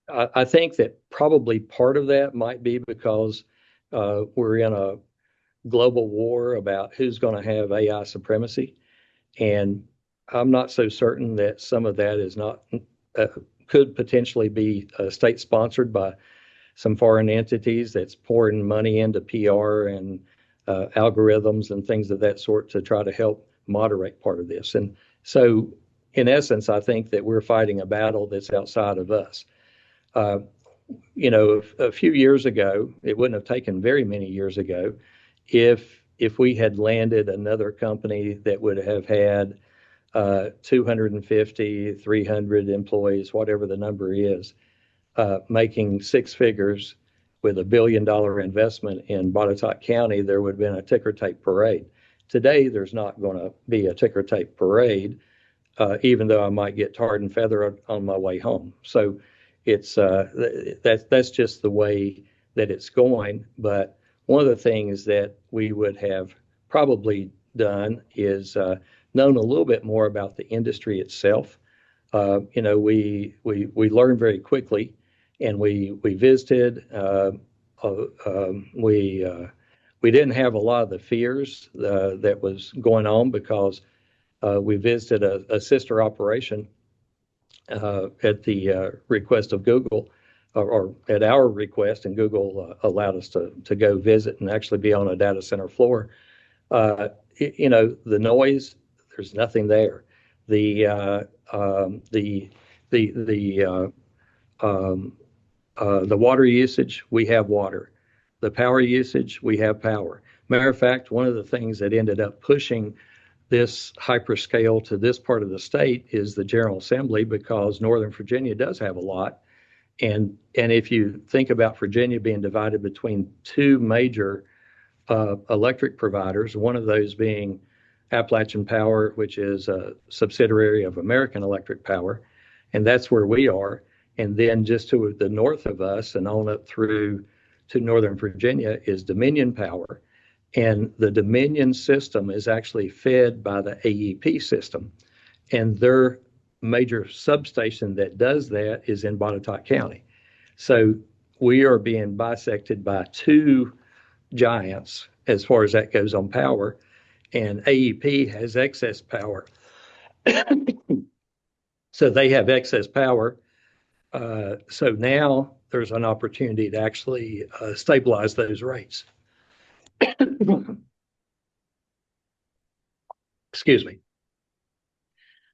I think that probably part of that might be because we're in a global war about who's going to have AI supremacy. And I'm not so certain that some of that is not, could potentially be state sponsored by some foreign entities that's pouring money into PR and algorithms and things of that sort to try to help moderate part of this. And so, in essence, I think that we're fighting a battle that's outside of us. A few years ago, it wouldn't have taken very many years ago, if we had landed another company that would have had 250, 300 employees, whatever the number is, making six figures with $1 billion investment in Botetourt County, there would have been a ticker tape parade. Today, there's not going to be a ticker tape parade, even though I might get tarred and feathered on my way home. So, that's just the way that it's going. But one of the things that we would have probably done is known a little bit more about the industry itself. We learned very quickly, and we visited. We didn't have a lot of the fears that was going on because we visited a sister operation at the request of Google, or at our request, and Google allowed us to go visit and actually be on a data center floor. The noise, there's nothing there. The water usage, we have water. The power usage, we have power. Matter of fact, one of the things that ended up pushing this hyperscale to this part of the state is the General Assembly, because Northern Virginia does have a lot. And if you think about Virginia being divided between two major electric providers, one of those being Appalachian Power, which is a subsidiary of American Electric Power, and that's where we are. And then just to the north of us and on up through to Northern Virginia is Dominion Power. And the Dominion system is actually fed by the AEP system. And their major substation that does that is in Botetourt County. So we are being bisected by two giants as far as that goes on power. And AEP has excess power. So they have excess power. So now there's an opportunity to actually stabilize those rates. Excuse me.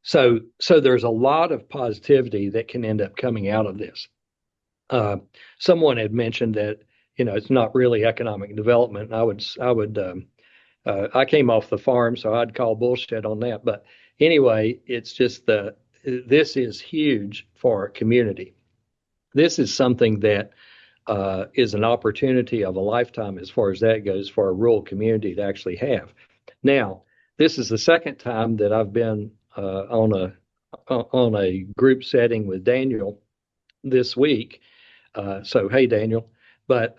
So there's a lot of positivity that can end up coming out of this. Someone had mentioned that it's not really economic development. I came off the farm, so I'd call bullshit on that. But anyway, it's just this is huge for our community. This is something that is an opportunity of a lifetime as far as that goes for a rural community to actually have. Now, this is the second time that I've been on a group setting with Daniel this week. So, hey, Daniel. But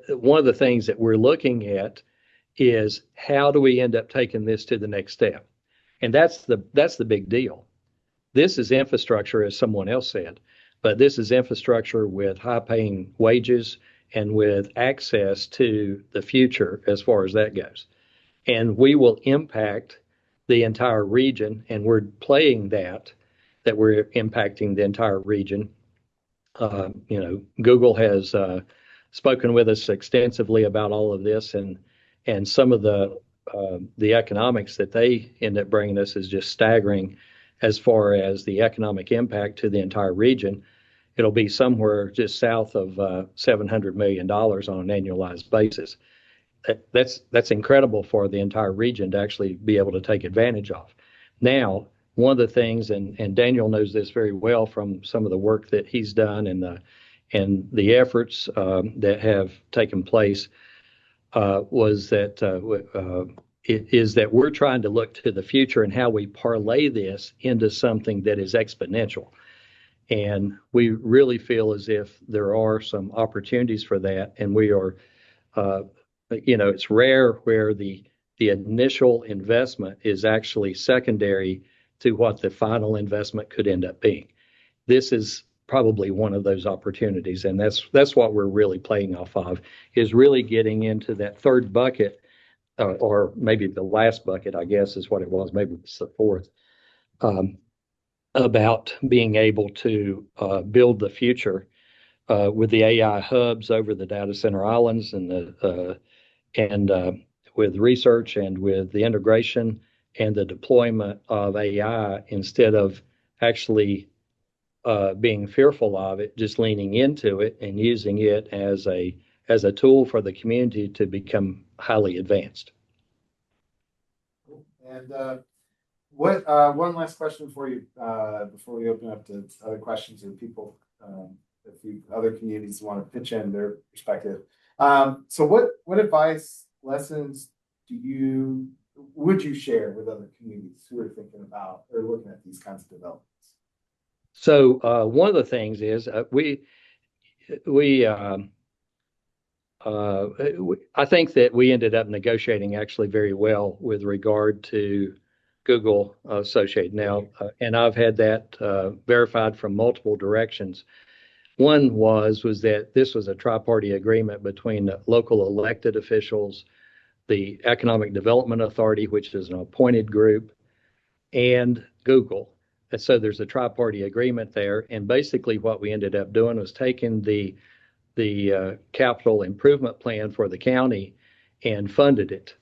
one of the things that we're looking at is how do we end up taking this to the next step? And that's the big deal. This is infrastructure, as someone else said, but this is infrastructure with high-paying wages and with access to the future as far as that goes. And we will impact the entire region, and we're playing that we're impacting the entire region. Google has spoken with us extensively about all of this, and some of the economics that they end up bringing us is just staggering as far as the economic impact to the entire region. It'll be somewhere just south of $700 million on an annualized basis. That's incredible for the entire region to actually be able to take advantage of. Now, one of the things, and Daniel knows this very well from some of the work that he's done and the efforts that have taken place, is that we're trying to look to the future and how we parlay this into something that is exponential. And we really feel as if there are some opportunities for that, and we are, it's rare where the initial investment is actually secondary to what the final investment could end up being. This is probably one of those opportunities, and that's what we're really playing off of, is really getting into that third bucket, or maybe the last bucket, I guess is what it was, maybe it's the fourth, about being able to build the future with the AI hubs over the data center islands, and with research and with the integration and the deployment of AI, instead of actually being fearful of it, just leaning into it and using it as a tool for the community to become highly advanced. And one last question for you before we open up to other questions or people, if other communities want to pitch in their perspective. So what advice, lessons would you share with other communities who are thinking about or looking at these kinds of developments? So one of the things is we I think that we ended up negotiating actually very well with regard to Google Associated now, and I've had that verified from multiple directions. One was that this was a tri-party agreement between the local elected officials, the Economic Development Authority, which is an appointed group, and Google. And so there's a tri-party agreement there. And basically what we ended up doing was taking the capital improvement plan for the county and funded it.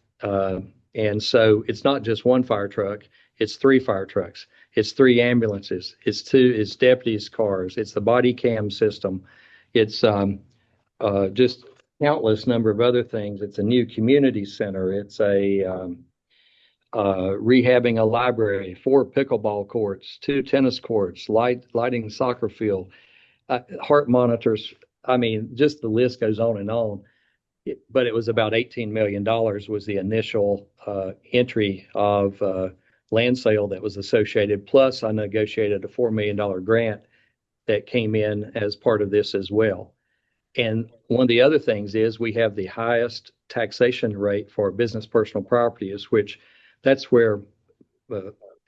And so it's not just one fire truck, it's 3 fire trucks, it's 3 ambulances, it's deputies' cars, it's the body cam system, it's just countless number of other things. It's a new community center, it's rehabbing a library, 4 pickleball courts, 2 tennis courts, lighting soccer field, heart monitors. I mean, just the list goes on and on. But it was about $18 million was the initial entry of land sale that was associated. Plus, I negotiated a $4 million grant that came in as part of this as well. And one of the other things is we have the highest taxation rate for business personal properties, which that's where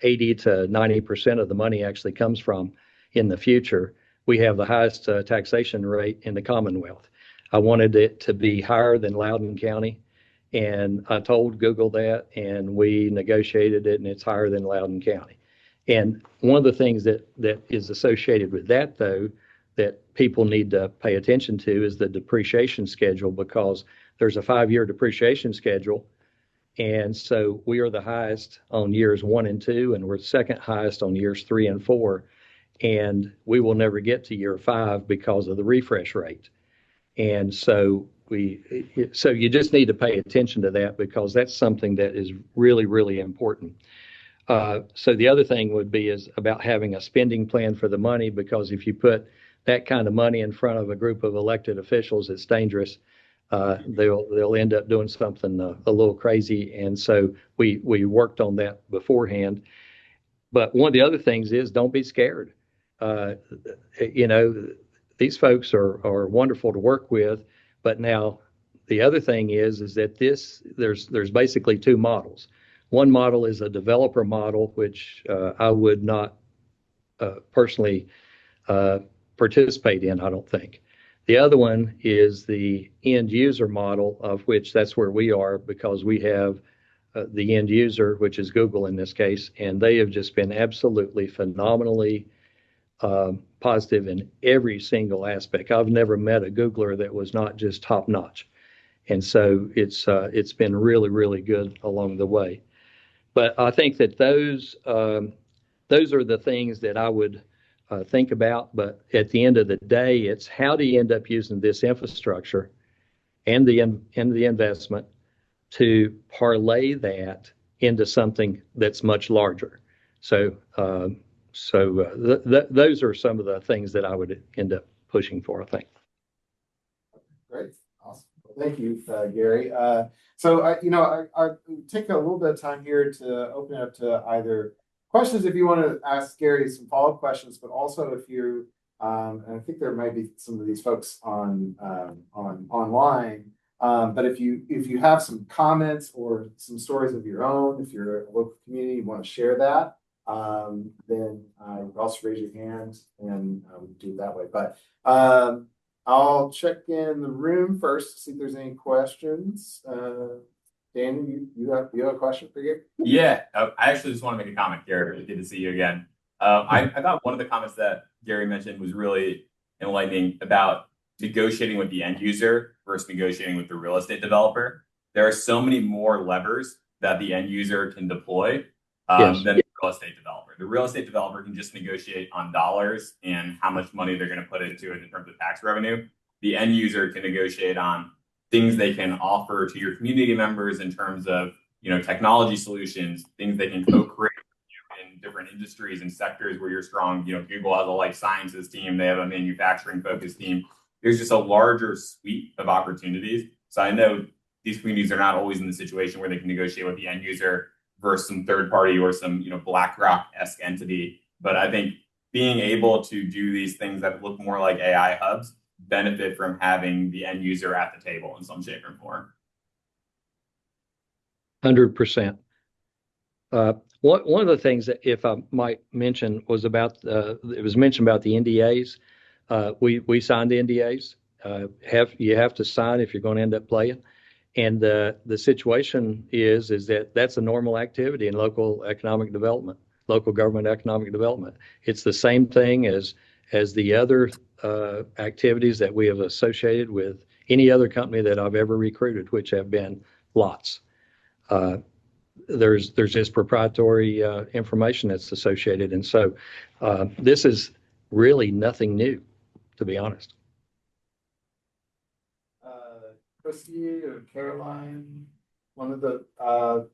80 to 90% of the money actually comes from in the future. We have the highest taxation rate in the Commonwealth. I wanted it to be higher than Loudoun County, and I told Google that, and we negotiated it, and it's higher than Loudoun County. And one of the things that is associated with that, though, that people need to pay attention to is the depreciation schedule, because there's a 5-year depreciation schedule. And so we are the highest on years 1 and 2, and we're second highest on years 3 and 4. And we will never get to year 5 because of the refresh rate. And so you just need to pay attention to that, because that's something that is really, really important. So the other thing would be is about having a spending plan for the money, because if you put that kind of money in front of a group of elected officials, it's dangerous. They'll end up doing something a little crazy. And so we worked on that beforehand. But one of the other things is don't be scared. You know, these folks are wonderful to work with. But now the other thing is that there's basically 2 models. One model is a developer model, which I would not personally participate in, I don't think. The other one is the end user model, of which that's where we are, because we have the end user, which is Google in this case, and they have just been absolutely phenomenally positive in every single aspect. I've never met a Googler that was not just top notch. And so it's been really, really good along the way. But I think that those are the things that I would think about. But at the end of the day, it's how do you end up using this infrastructure and the investment to parlay that into something that's much larger. So those are some of the things that I would end up pushing for, I think. Great. Awesome. Well, thank you, Gary. So I take a little bit of time here to open it up to either questions if you want to ask Gary some follow-up questions, but also if you, and I think there might be some of these folks on online, but if you have some comments or some stories of your own, if you're a local community, you want to share that, then also raise your hand and do it that way. But I'll check in the room first to see if there's any questions. Daniel, you have a question for you? Yeah, I actually just want to make a comment, Gary. Really good to see you again. I thought one of the comments that Gary mentioned was really enlightening about negotiating with the end user versus negotiating with the real estate developer. There are so many more levers that the end user can deploy than the real estate developer. The real estate developer can just negotiate on dollars and how much money they're going to put into it in terms of tax revenue. The end user can negotiate on things they can offer to your community members in terms of, technology solutions, things they can co-create in different industries and sectors where you're strong. Google has a life sciences team, they have a manufacturing focused team. There's just a larger suite of opportunities. So I know these communities are not always in the situation where they can negotiate with the end user versus some third party or some, BlackRock-esque entity. But I think, being able to do these things that look more like AI hubs benefit from having the end user at the table in some shape or form. 100%. One of the things that, if I might mention, was about it was mentioned about the NDAs. We signed the NDAs. You have to sign if you're going to end up playing. And the situation is that that's a normal activity in local economic development, local government economic development. It's the same thing as the other activities that we have associated with any other company that I've ever recruited, which have been lots. There's just proprietary information that's associated, and so this is really nothing new, to be honest. Christy or Caroline,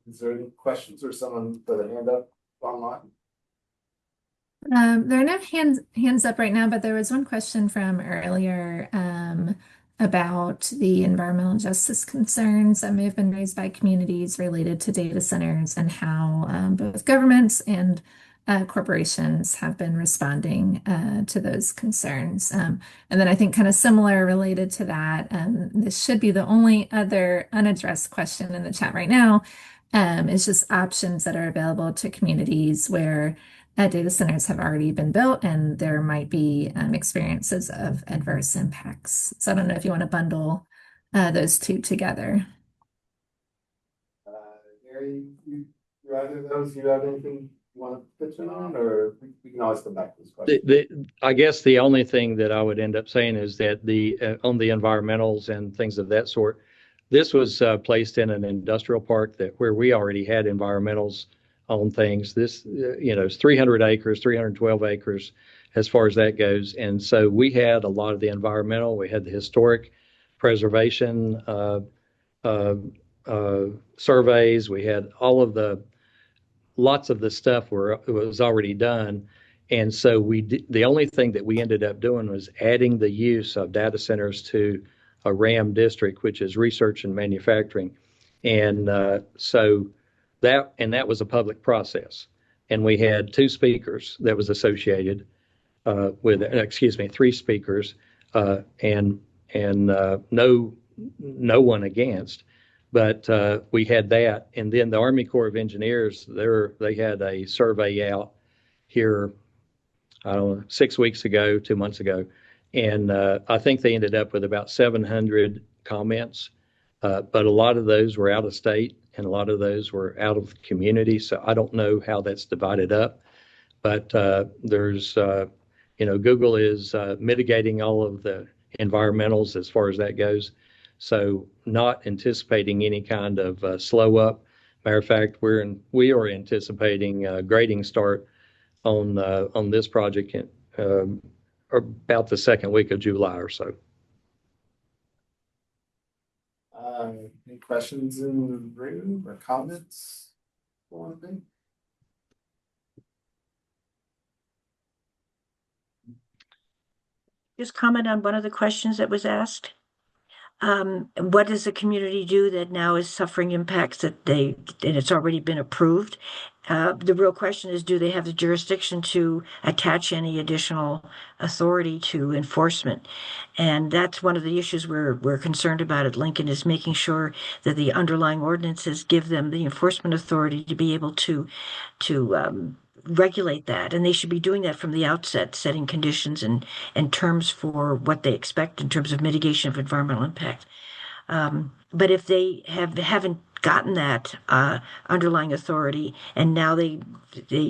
is there any questions or someone put a hand up online? There are no hands up right now, but there was one question from earlier about the environmental justice concerns that may have been raised by communities related to data centers and how both governments and corporations have been responding to those concerns. And then I think kind of similar related to that, this should be the only other unaddressed question in the chat right now, is just options that are available to communities where data centers have already been built and there might be experiences of adverse impacts. So I don't know if you want to bundle those two together. Gary, you either of those, you have anything you want to pitch in on, or we can always come back to this question? I guess the only thing that I would end up saying is that on the environmentals and things of that sort, this was placed in an industrial park where we already had environmentals on things. This, is 300 acres, 312 acres as far as that goes. And so we had a lot of the environmental, we had the historic preservation surveys, we had lots of the stuff was already done. And so the only thing that we ended up doing was adding the use of data centers to a RAM district, which is research and manufacturing. And that was a public process. And we had 2 speakers that was associated with, excuse me, 3 speakers, and no one against. But we had that, and then the Army Corps of Engineers, they had a survey out here, I don't know, 6 weeks ago, 2 months ago, and I think they ended up with about 700 comments, but a lot of those were out of state, and a lot of those were out of the community. So I don't know how that's divided up, but there's, Google is mitigating all of the environmentals as far as that goes. So not anticipating any kind of slow up. Matter of fact, we are anticipating grading start on this project about the second week of July or so. Any questions in the room or comments? Just comment on one of the questions that was asked. What does the community do that now is suffering impacts and it's already been approved? The real question is, do they have the jurisdiction to attach any additional authority to enforcement? And that's one of the issues we're concerned about at Lincoln, is making sure that the underlying ordinances give them the enforcement authority to be able to regulate that. And they should be doing that from the outset, setting conditions and terms for what they expect in terms of mitigation of environmental impact. But if they haven't gotten that underlying authority, and now they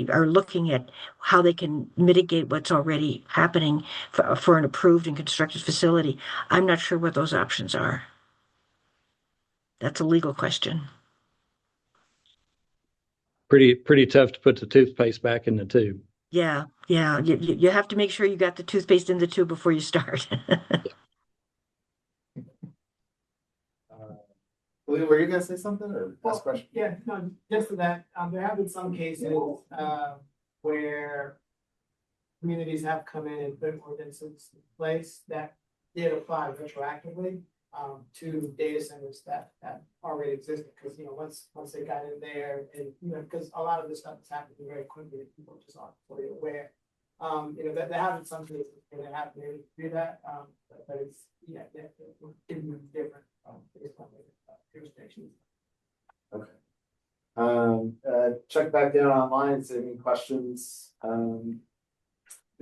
are looking at how they can mitigate what's already happening for an approved and constructed facility, I'm not sure what those options are. That's a legal question. Pretty tough to put the toothpaste back in the tube. Yeah. You have to make sure you got the toothpaste in the tube before you start. Were you gonna say something or last question? Yeah, no, just to that, there have been some cases where communities have come in and put ordinances in place that did apply retroactively to data centers that already existed. Because once they got in there, and because a lot of this stuff is happening very quickly, people just aren't fully aware. that happens some cases, and they have to do that, but it's, it can be different, based on the jurisdictions. Okay. Check back down online, is there any questions?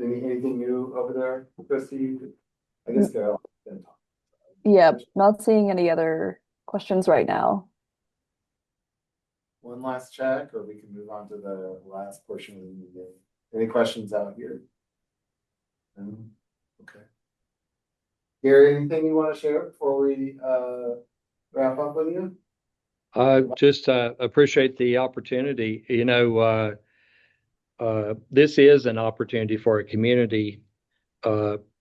Anything new over there, Christy? I guess Carol. Yeah, not seeing any other questions right now. One last check, or we can move on to the last portion of the meeting. Any questions out here? Okay. Gary, anything you want to share before we wrap up with you? Just appreciate the opportunity. This is an opportunity for a community,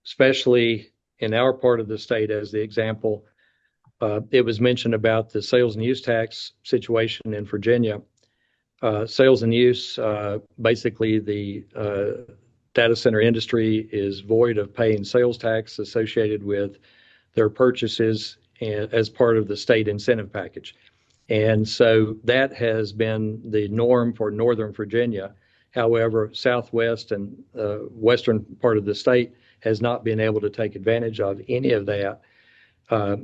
especially in our part of the state. As the example, it was mentioned about the sales and use tax situation in Virginia. Sales and use, basically the data center industry is void of paying sales tax associated with their purchases as part of the state incentive package. And so that has been the norm for Northern Virginia. However, Southwest and Western part of the state has not been able to take advantage of any of that,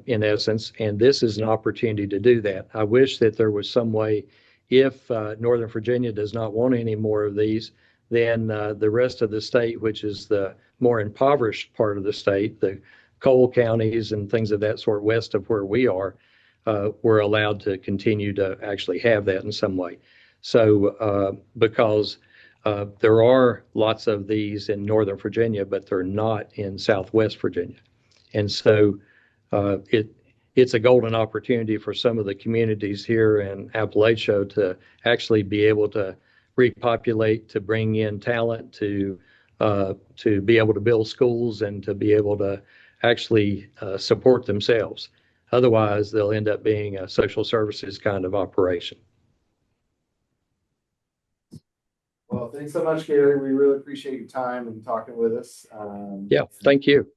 in essence. And this is an opportunity to do that. I wish that there was some way, if Northern Virginia does not want any more of these, then the rest of the state, which is the more impoverished part of the state, the coal counties and things of that sort west of where we are, were allowed to continue to actually have that in some way. So because there are lots of these in Northern Virginia, but they're not in Southwest Virginia. And so it's a golden opportunity for some of the communities here in Appalachia to actually be able to repopulate, to bring in talent, to be able to build schools and to be able to actually support themselves. Otherwise, they'll end up being a social services kind of operation. Well, thanks so much, Gary. We really appreciate your time and talking with us. Yeah, thank you.